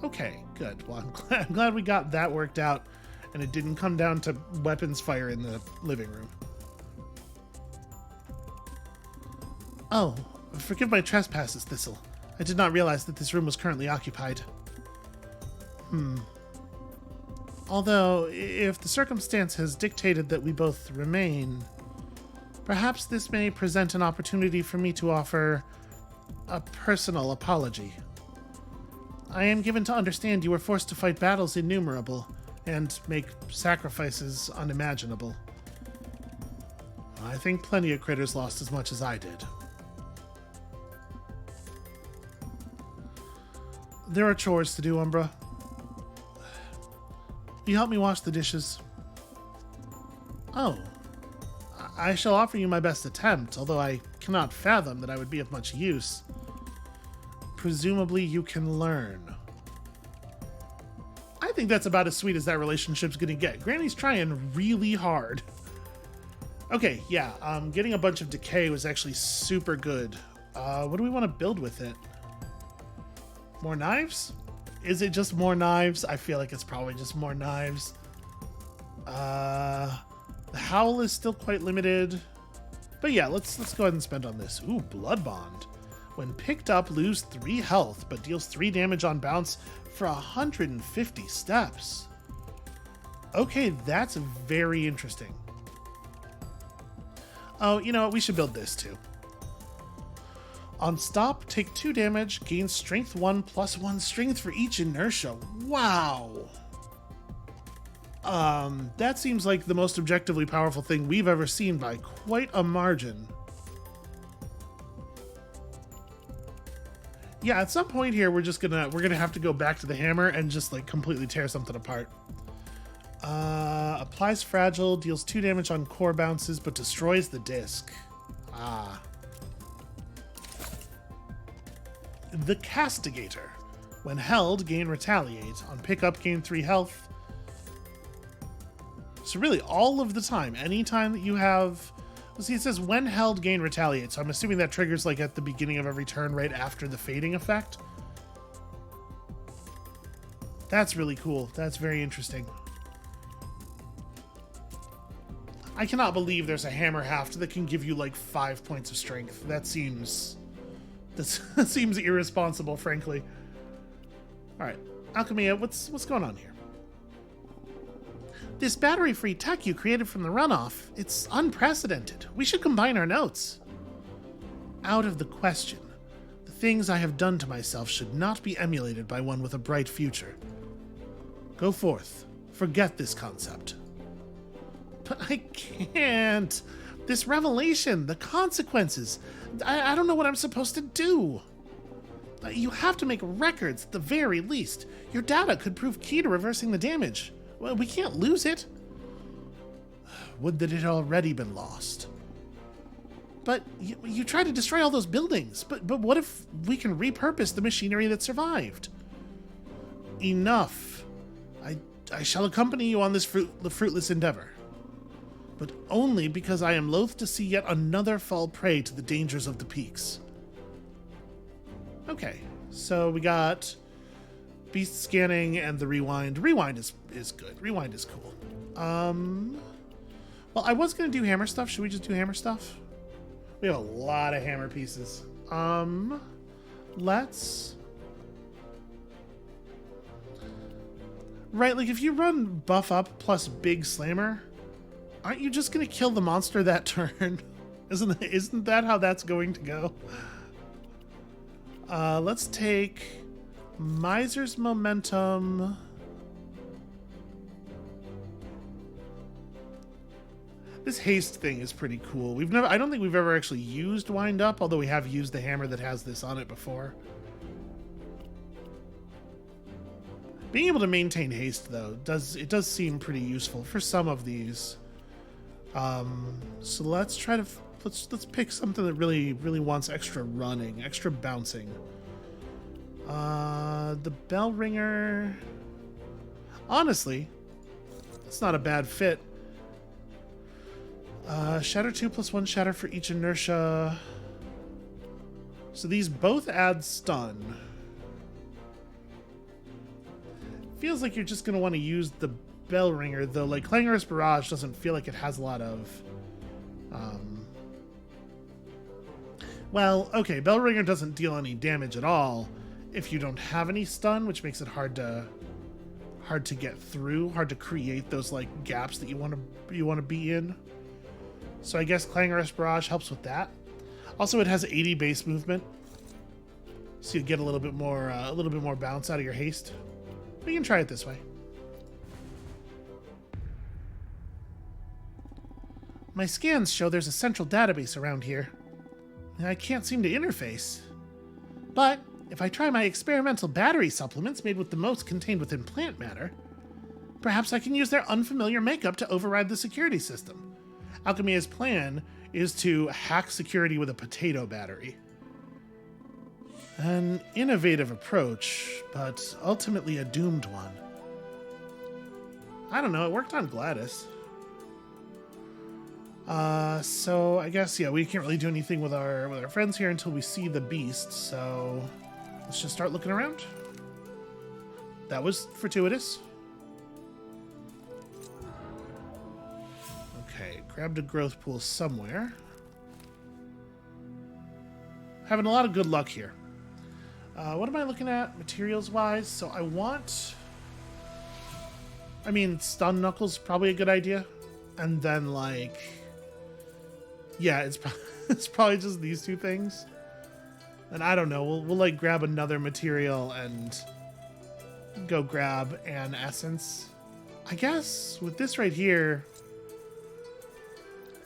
Okay, good. Well, I'm glad we got that worked out, and it didn't come down to weapons fire in the living room. Oh, forgive my trespasses, Thistle. I did not realize that this room was currently occupied. Although, if the circumstance has dictated that we both remain, perhaps this may present an opportunity for me to offer a personal apology. I am given to understand you were forced to fight battles innumerable and make sacrifices unimaginable. I think plenty of critters lost as much as I did. There are chores to do, Umbra. Will you help me wash the dishes? Oh. I shall offer you my best attempt, although I cannot fathom that I would be of much use. Presumably you can learn. I think that's about as sweet as that relationship's gonna get. Granny's trying really hard. Okay, yeah, getting a bunch of decay was actually super good. What do we want to build with it? More knives? Is it just more knives? I feel like it's probably just more knives. The howl is still quite limited. But yeah, let's go ahead and spend on this. Ooh, Blood Bond. When picked up, lose 3 health, but deals 3 damage on bounce for 150 steps. Okay, that's very interesting. Oh, you know what? We should build this too. On stop, take 2 damage, gain strength 1 plus 1 strength for each inertia. Wow. That seems like the most objectively powerful thing we've ever seen by quite a margin. Yeah, at some point here we're gonna have to go back to the hammer and just like completely tear something apart. Applies fragile, deals 2 damage on core bounces, but destroys the disc. Ah. The Castigator. When held, gain retaliate. On pickup, gain 3 health. So really, all of the time, anytime that you have... Well, see, it says when held, gain retaliate. So I'm assuming that triggers like at the beginning of every turn right after the fading effect. That's really cool. That's very interesting. I cannot believe there's a hammer haft that can give you like 5 points of strength. That seems irresponsible, frankly. All right, Alchemia, what's going on here? This battery-free tech you created from the runoff, it's unprecedented. We should combine our notes. Out of the question. The things I have done to myself should not be emulated by one with a bright future. Go forth. Forget this concept. But I can't. This revelation, the consequences. I don't know what I'm supposed to do. You have to make records at the very least. Your data could prove key to reversing the damage. Well, we can't lose it. Would that it had already been lost. But you tried to destroy all those buildings. But what if we can repurpose the machinery that survived? Enough. I shall accompany you on this fruitless endeavor. But only because I am loath to see yet another fall prey to the dangers of the peaks. Okay, so we got beast scanning and the rewind. Rewind is good. Rewind is cool. Well, I was going to do hammer stuff. Should we just do hammer stuff? We have a lot of hammer pieces. Let's... Right, like if you run buff up plus big slammer, aren't you just going to kill the monster that turn? Isn't that how that's going to go? Let's take Miser's Momentum. This haste thing is pretty cool. I don't think we've ever actually used Wind Up, although we have used the hammer that has this on it before. Being able to maintain haste, though, does seem pretty useful for some of these. So let's try to let's pick something that really wants extra running, extra bouncing. The bell ringer. Honestly, it's not a bad fit. Shatter 2 plus 1 shatter for each inertia. So these both add stun. Feels like you're just going to want to use the bell ringer, though. Like, Clangorous Barrage doesn't feel like it has a lot of... Well, okay, bell ringer doesn't deal any damage at all if you don't have any stun, which makes it hard to get through, hard to create those like gaps that you want to be in. So I guess Clangorous Barrage helps with that. Also, it has 80 base movement, so you get a little bit more bounce out of your haste. We can try it this way. My scans show there's a central database around here. I can't seem to interface. But if I try my experimental battery supplements made with the most contained within plant matter, perhaps I can use their unfamiliar makeup to override the security system. Alchemia's plan is to hack security with a potato battery. An innovative approach, but ultimately a doomed one. I don't know, it worked on Gladys. So I guess, yeah, we can't really do anything with our friends here until we see the beast, so let's just start looking around. That was fortuitous. Okay, grabbed a growth pool somewhere. Having a lot of good luck here. What am I looking at materials-wise? So I want... I mean, stun knuckles probably a good idea. And then, like... Yeah, it's probably just these two things. And I don't know, we'll like grab another material and go grab an essence. I guess with this right here,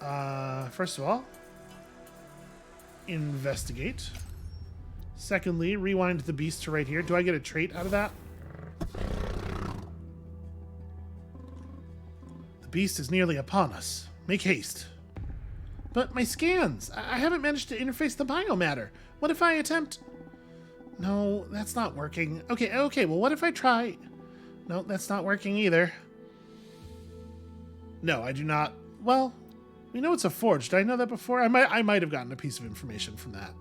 first of all, investigate. Secondly, rewind the beast to right here. Do I get a trait out of that? The beast is nearly upon us. Make haste. But my scans! I haven't managed to interface the biomatter. What if I attempt... No, that's not working. Okay, well, what if I try... No, that's not working either. No, I do not... Well, we know it's a forge. Did I know that before? I might have gotten a piece of information from that.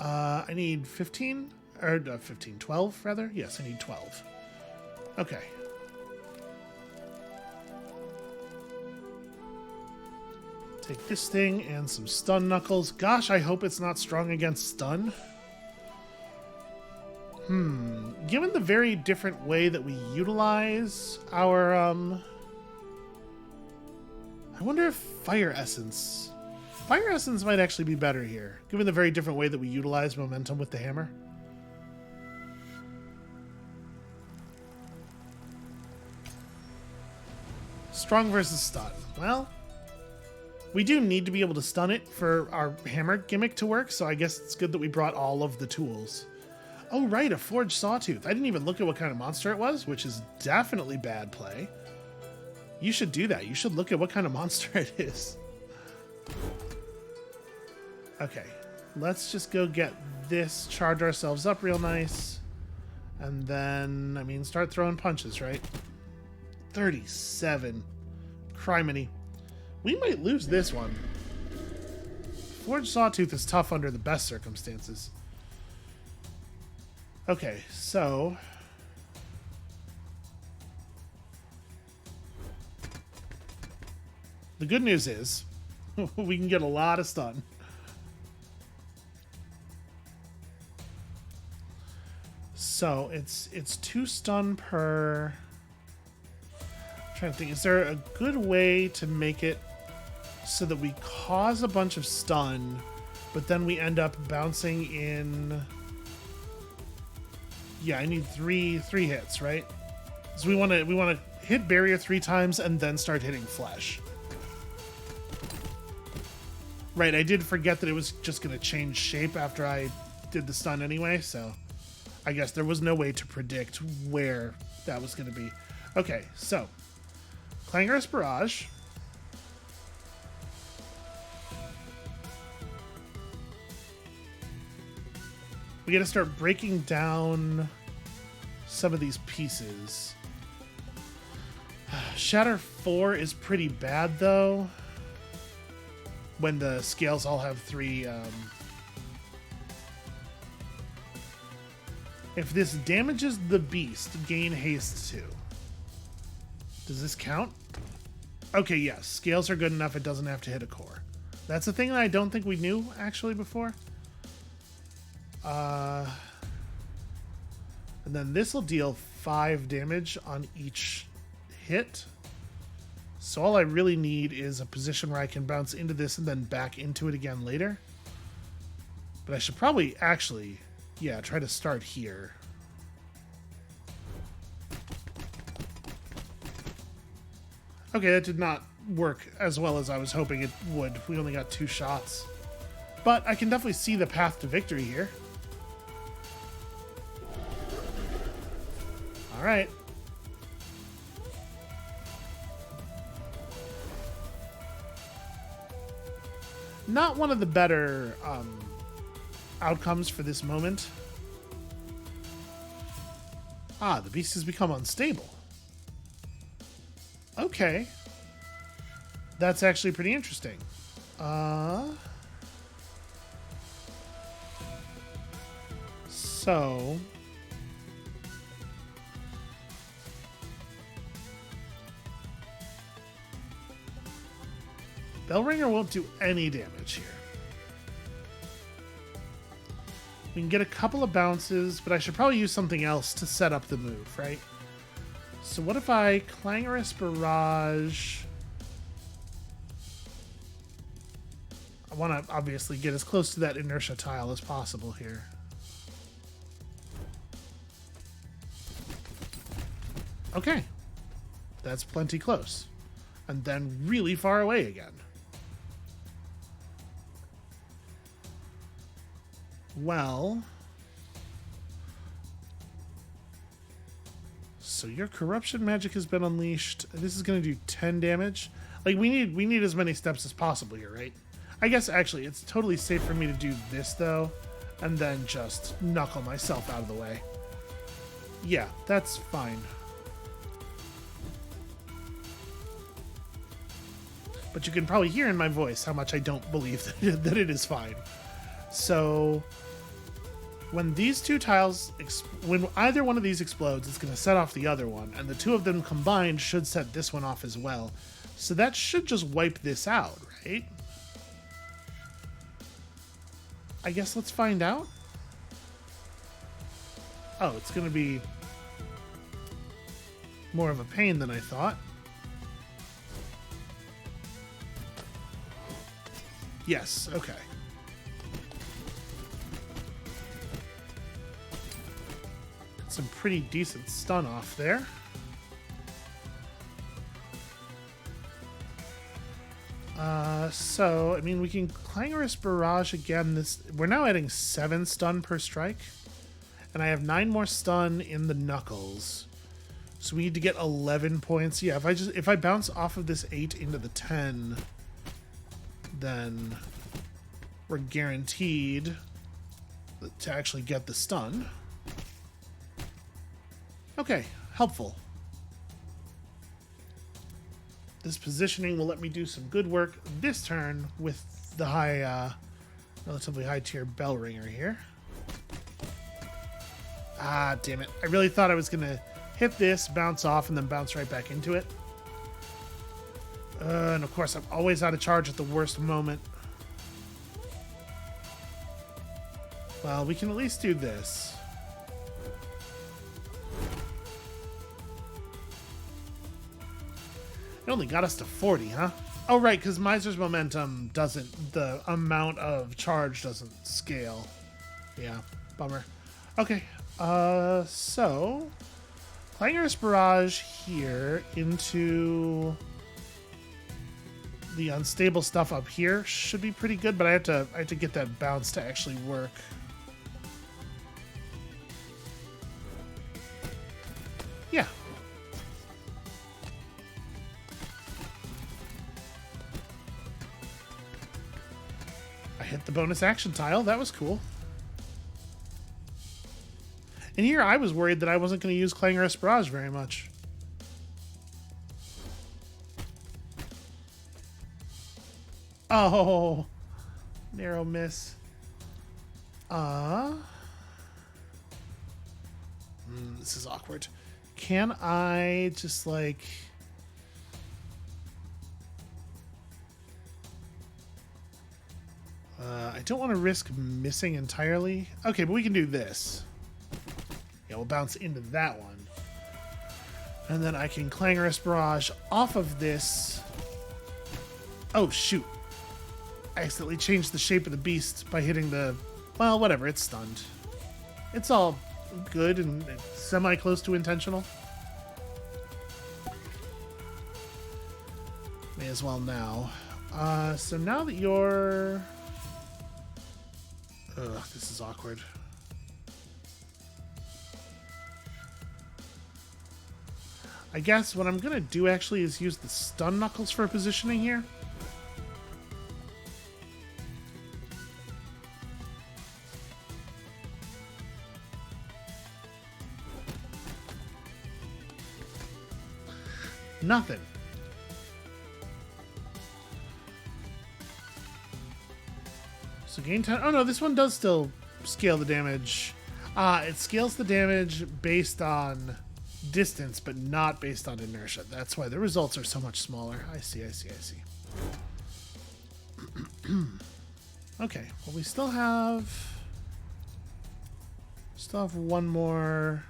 I need 15? Or 12, rather? Yes, I need 12. Okay. Take this thing and some stun knuckles. Gosh, I hope it's not strong against stun. Given the very different way that we utilize our, I wonder if Fire Essence might actually be better here, given the very different way that we utilize momentum with the hammer. Strong versus stun. Well... We do need to be able to stun it for our hammer gimmick to work, so I guess it's good that we brought all of the tools. Oh, right, a forged sawtooth. I didn't even look at what kind of monster it was, which is definitely bad play. You should do that. You should look at what kind of monster it is. Okay, let's just go get this, charge ourselves up real nice, and then, I mean, start throwing punches, right? 37. Criminy. We might lose this one. Forged Sawtooth is tough under the best circumstances. Okay, so... The good news is, we can get a lot of stun. So, it's 2 stun per... I'm trying to think, is there a good way to make it so that we cause a bunch of stun, but then we end up bouncing in... Yeah, I need three hits, right? So we want to hit barrier 3 times and then start hitting flesh. Right, I did forget that it was just going to change shape after I did the stun anyway, so I guess there was no way to predict where that was going to be. Okay, so Clangorous Barrage. We got to start breaking down some of these pieces. Shatter 4 is pretty bad, though. When the scales all have 3... If this damages the beast, gain haste 2. Does this count? Okay, yes. Scales are good enough. It doesn't have to hit a core. That's a thing that I don't think we knew, actually, before. And then this will deal 5 damage on each hit. So all I really need is a position where I can bounce into this and then back into it again later. But I should probably actually, yeah, try to start here. Okay, that did not work as well as I was hoping it would. We only got 2 shots. But I can definitely see the path to victory here. All right. Not one of the better outcomes for this moment. Ah, the beast has become unstable. Okay. That's actually pretty interesting. So... Bellringer won't do any damage here. We can get a couple of bounces, but I should probably use something else to set up the move, right? So what if I Clangorous Barrage... I want to obviously get as close to that inertia tile as possible here. Okay. That's plenty close. And then really far away again. Well, so your corruption magic has been unleashed. This is going to do 10 damage. Like we need as many steps as possible here, right? I guess actually it's totally safe for me to do this though, and then just knuckle myself out of the way. Yeah, that's fine. But you can probably hear in my voice how much I don't believe that it is fine. So when these 2 tiles, when either one of these explodes, it's going to set off the other one, and the 2 of them combined should set this one off as well. So that should just wipe this out, right? I guess let's find out. Oh, it's going to be more of a pain than I thought. Yes, okay. Some pretty decent stun off there. So, I mean, we can Clangorous Barrage again. We're now adding 7 stun per strike. And I have 9 more stun in the knuckles. So we need to get 11 points. Yeah, if I bounce off of this 8 into the 10, then we're guaranteed to actually get the stun. Okay, helpful. This positioning will let me do some good work this turn with the relatively high tier Bellringer here. Ah, damn it. I really thought I was going to hit this, bounce off, and then bounce right back into it. And of course, I'm always out of charge at the worst moment. Well, we can at least do this. It only got us to 40, huh? Oh, right, because Miser's Momentum doesn't... The amount of charge doesn't scale. Yeah, bummer. Okay, so... Clangorous Barrage here into... The unstable stuff up here should be pretty good, but I have to get that bounce to actually work. Yeah. I hit the bonus action tile. That was cool. And here I was worried that I wasn't going to use Clangorous Barrage very much. Oh, narrow miss. This is awkward. Can I just like... I don't want to risk missing entirely. Okay, but we can do this. Yeah, we'll bounce into that one. And then I can Clangorous Barrage off of this. Oh, shoot. I accidentally changed the shape of the beast by hitting the... Well, whatever, it's stunned. It's all good and semi-close to intentional. May as well now. So now that you're... Ugh, this is awkward. I guess what I'm going to do actually is use the stun knuckles for positioning here. Nothing. So gain 10. Oh no, this one does still scale the damage. It scales the damage based on distance, but not based on inertia. That's why the results are so much smaller. I see. Okay, well we still have one more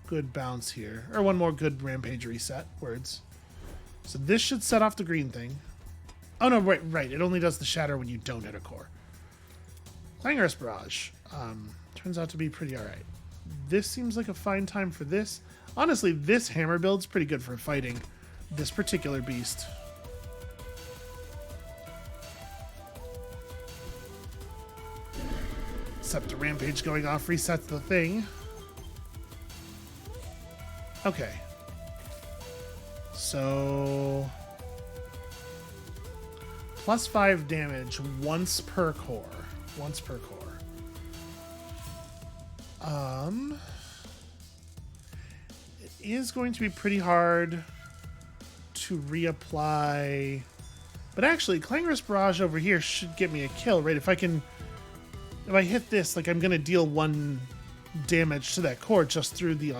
good bounce here, or one more good rampage reset words. So this should set off the green thing. Oh no, right. It only does the shatter when you don't hit a core. Clangorous Barrage turns out to be pretty alright. This seems like a fine time for this. Honestly, this hammer build's pretty good for fighting this particular beast. Except the rampage going off resets the thing. Okay. So... +5 damage once per core. It is going to be pretty hard to reapply, but actually Clangorous Barrage over here should get me a kill, right? If I hit this, like I'm gonna deal 1 damage to that core just through the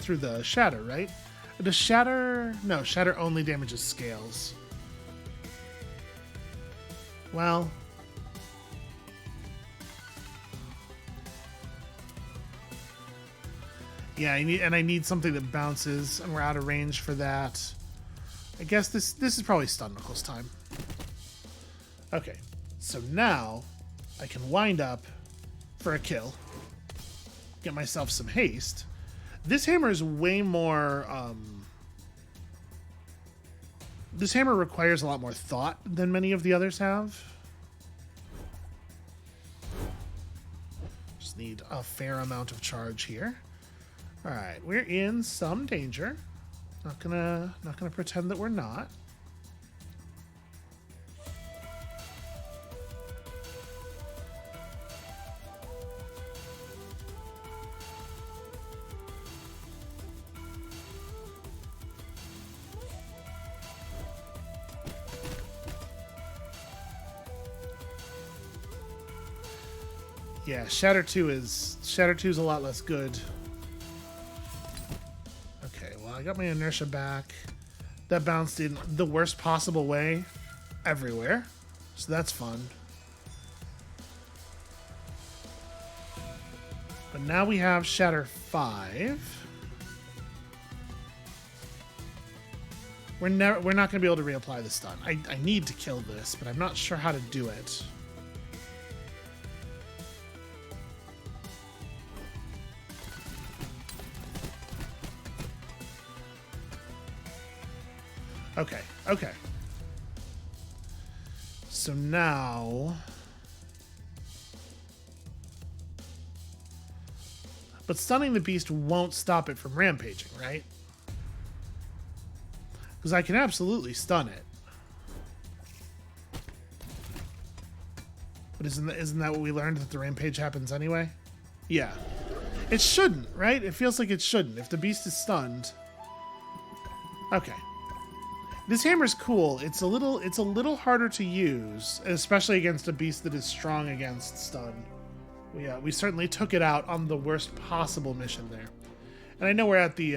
through the shatter, right? Does shatter? No, shatter only damages scales. Well, yeah, I need something that bounces, and we're out of range for that. I guess this is probably Stun Knuckles time. Okay, so now I can wind up for a kill, get myself some haste. This hammer is way more... this hammer requires a lot more thought than many of the others have. Just need a fair amount of charge here. All right, we're in some danger. Not gonna pretend that we're not. Yeah, Shatter 2 is a lot less good. Okay, well I got my inertia back. That bounced in the worst possible way everywhere. So that's fun. But now we have Shatter 5. We're not going to be able to reapply the stun. I need to kill this, but I'm not sure how to do it. Okay. So now... But stunning the beast won't stop it from rampaging, right? Because I can absolutely stun it. But isn't that what we learned, that the rampage happens anyway? Yeah. It shouldn't, right? It feels like it shouldn't. If the beast is stunned. Okay. This hammer's cool. It's a little harder to use, especially against a beast that is strong against stun. We certainly took it out on the worst possible mission there. And I know we're at the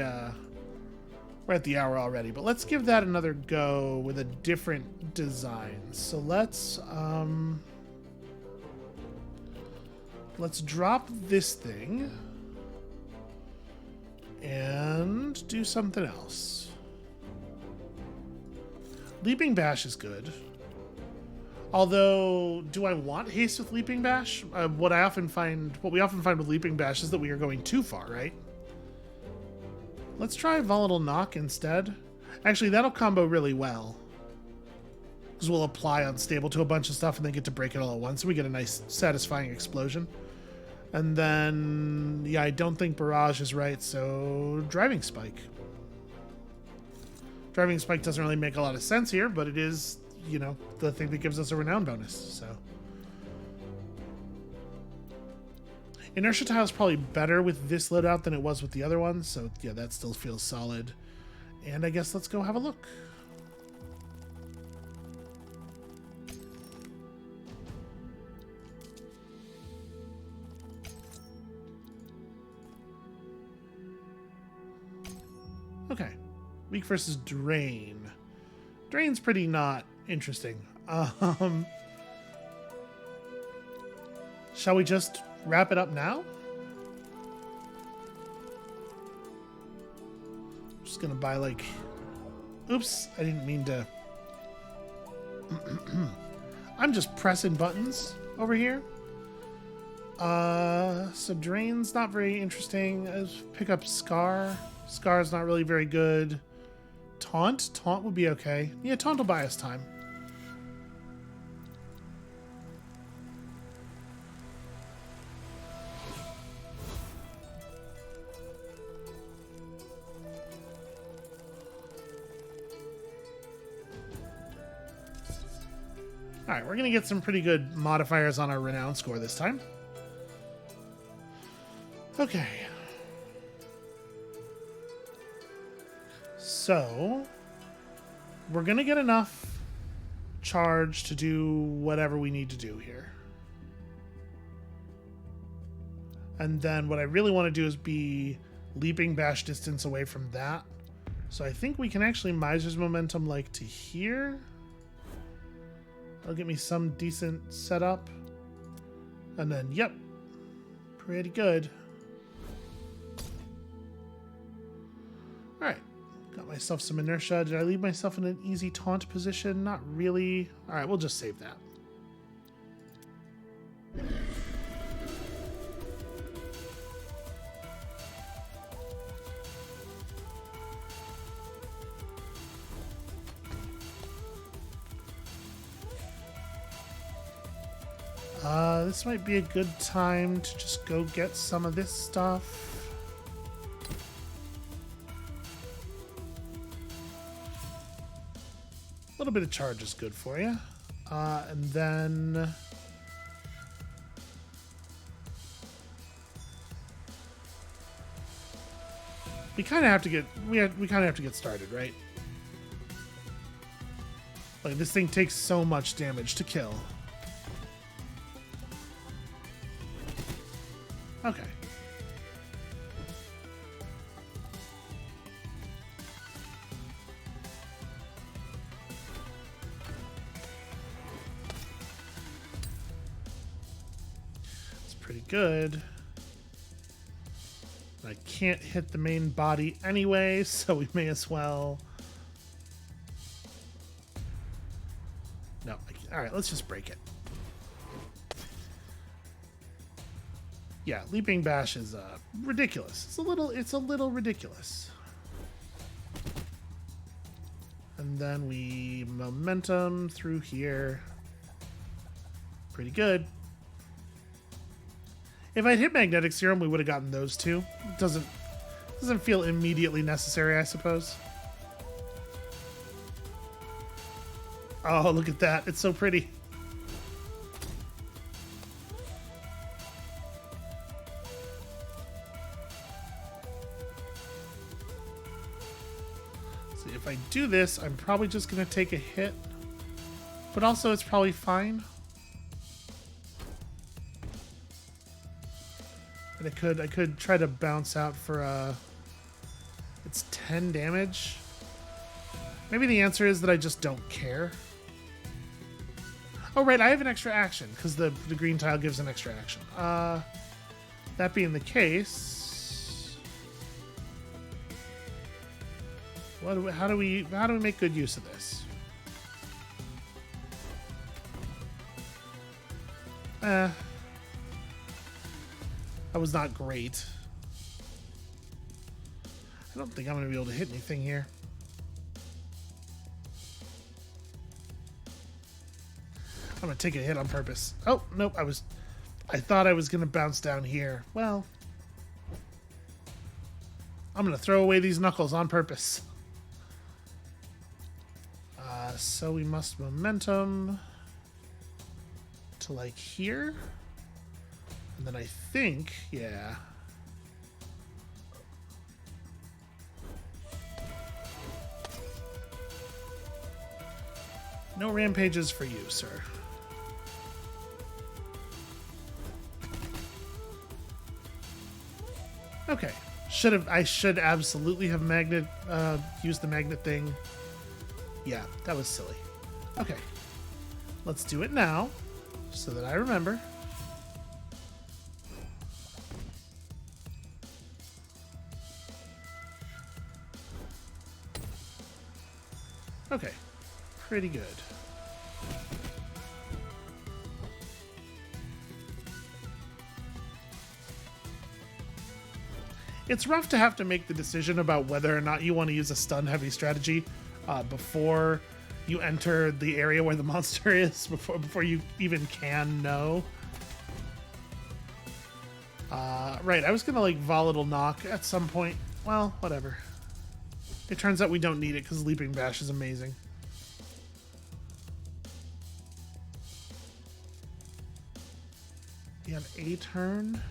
hour already, but let's give that another go with a different design. So let's drop this thing and do something else. Leaping Bash is good. Although, do I want haste with Leaping Bash? What we often find with Leaping Bash is that we are going too far, right? Let's try Volatile Knock instead. Actually, that'll combo really well. Because we'll apply Unstable to a bunch of stuff and then get to break it all at once. And we get a nice, satisfying explosion. And then, yeah, I don't think Barrage is right, so Driving Spike. Driving Spike doesn't really make a lot of sense here, but it is, you know, the thing that gives us a renown bonus, so. Inertia Tile is probably better with this loadout than it was with the other one, so yeah, that still feels solid. And I guess let's go have a look. Okay. Weak versus Drain. Drain's pretty not interesting. Shall we just wrap it up now? I'm just gonna buy like... Oops, I didn't mean to... I'm just pressing buttons over here. So Drain's not very interesting. Let's pick up Scar. Scar's not really very good. Taunt? Taunt would be okay. Yeah, Taunt will buy us time. Alright, we're going to get some pretty good modifiers on our renown score this time. Okay. So, we're going to get enough charge to do whatever we need to do here. And then what I really want to do is be Leaping Bash distance away from that. So I think we can actually Miser's Momentum like to here. That'll get me some decent setup. And then, yep, pretty good. Alright. Got myself some inertia. Did I leave myself in an easy taunt position? Not really. Alright, we'll just save that. This might be a good time to just go get some of this stuff. A little bit of charge is good for you. And then... We kind of have to get... We kind of have to get started, right? Like, this thing takes so much damage to kill. Okay. It's pretty good. I can't hit the main body anyway, so we may as well... No. Alright, let's just break it. Yeah, Leaping Bash is ridiculous. It's a little ridiculous. And then we momentum through here. Pretty good. If I'd hit Magnetic Serum, we would have gotten those two. It doesn't feel immediately necessary, I suppose. Oh, look at that. It's so pretty. So if I do this, I'm probably just going to take a hit. But also, it's probably fine. And I could try to bounce out for it's 10 damage. Maybe the answer is that I just don't care. Oh, right, I have an extra action, because the green tile gives an extra action. That being the case... How do we make good use of this? That was not great. I don't think I'm going to be able to hit anything here. I'm going to take a hit on purpose. Oh, nope, I thought I was going to bounce down here. Well, I'm going to throw away these knuckles on purpose. So we must momentum to like here. And then I think, yeah. No rampages for you, sir. Okay. I should absolutely have used the magnet thing. Yeah, that was silly. Okay. Let's do it now, so that I remember. Okay. Pretty good. It's rough to have to make the decision about whether or not you want to use a stun heavy strategy before you enter the area where the monster is, before you even can know. Right, I was gonna like volatile knock at some point. Well, whatever. It turns out we don't need it because Leaping Bash is amazing. You have a turn.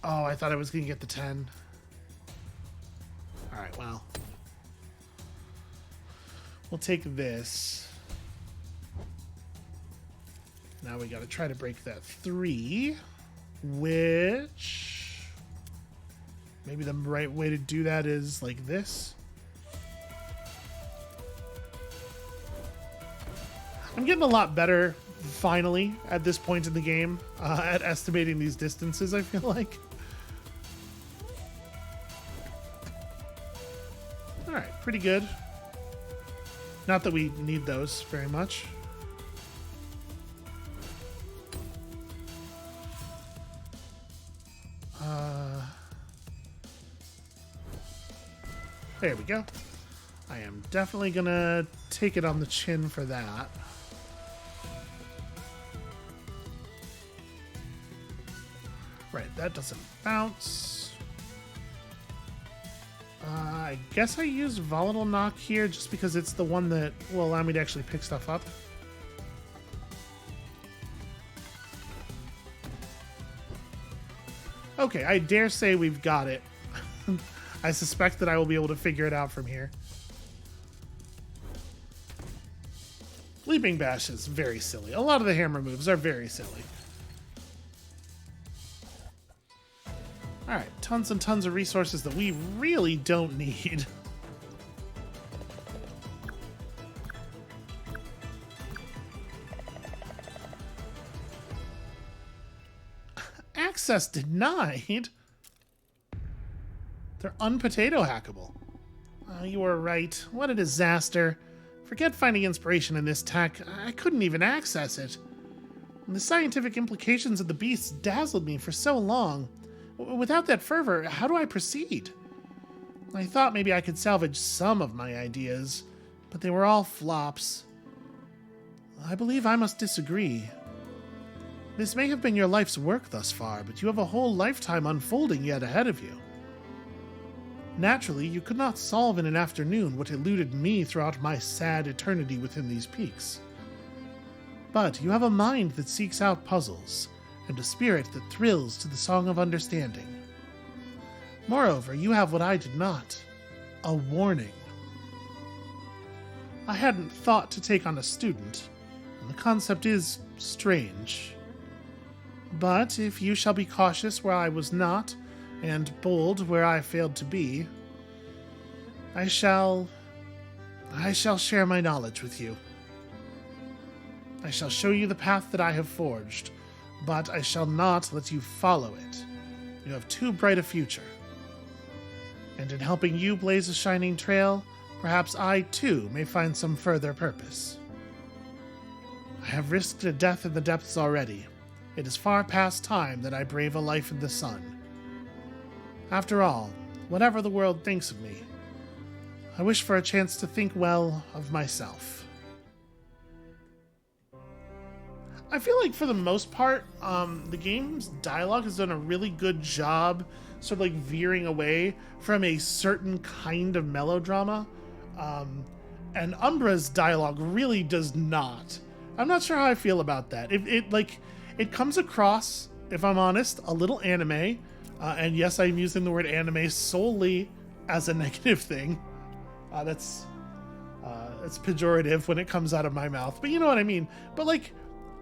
Oh, I thought I was gonna get the 10. Alright, well. We'll take this. Now we gotta try to break that 3, which... maybe the right way to do that is like this. I'm getting a lot better, finally, at this point in the game, at estimating these distances, I feel like. Alright, pretty good. Not that we need those very much. There we go. I am definitely gonna take it on the chin for that. Right, that doesn't bounce. I guess I use Volatile Knock here just because it's the one that will allow me to actually pick stuff up. Okay, I dare say we've got it. I suspect that I will be able to figure it out from here. Leaping Bash is very silly. A lot of the hammer moves are very silly. Alright, tons and tons of resources that we really don't need. Access denied? They're unpotato hackable. Oh, you were right. What a disaster. Forget finding inspiration in this tech. I couldn't even access it. And the scientific implications of the beasts dazzled me for so long. Without that fervor, how do I proceed? I thought maybe I could salvage some of my ideas, but they were all flops. I believe I must disagree. This may have been your life's work thus far, but you have a whole lifetime unfolding yet ahead of you. Naturally, you could not solve in an afternoon what eluded me throughout my sad eternity within these peaks. But you have a mind that seeks out puzzles, and a spirit that thrills to the song of understanding. Moreover, you have what I did not. A warning. I hadn't thought to take on a student, and the concept is strange. But if you shall be cautious where I was not, and bold where I failed to be, I shall share my knowledge with you. I shall show you the path that I have forged, but I shall not let you follow it. You have too bright a future. And in helping you blaze a shining trail, perhaps I, too, may find some further purpose. I have risked a death in the depths already. It is far past time that I brave a life in the sun. After all, whatever the world thinks of me, I wish for a chance to think well of myself. I feel like for the most part, the game's dialogue has done a really good job sort of like veering away from a certain kind of melodrama. And Umbra's dialogue really does not. I'm not sure how I feel about that. It comes across, if I'm honest, a little anime. And yes, I'm using the word anime solely as a negative thing. That's pejorative when it comes out of my mouth, but you know what I mean. But like,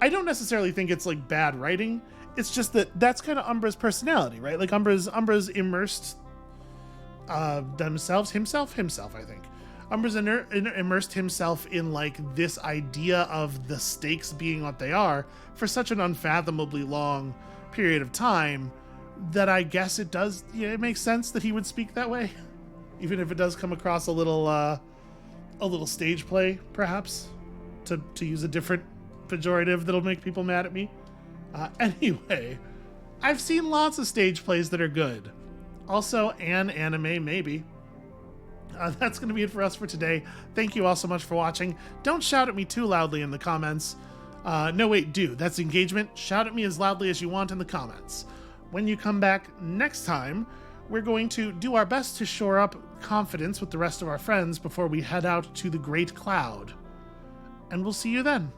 I don't necessarily think it's like bad writing. It's just that's kind of Umbra's personality, right? Like Umbra's immersed himself, I think. Umbra's immersed himself in like this idea of the stakes being what they are for such an unfathomably long period of time that I guess it makes sense that he would speak that way, even if it does come across a little stage play, perhaps, to use a different pejorative that'll make people mad at me. Anyway, I've seen lots of stage plays that are good. Also, an anime, maybe. That's going to be it for us for today. Thank you all so much for watching. Don't shout at me too loudly in the comments. No, wait, do. That's engagement. Shout at me as loudly as you want in the comments. When you come back next time, we're going to do our best to shore up confidence with the rest of our friends before we head out to the Great Cloud. And we'll see you then.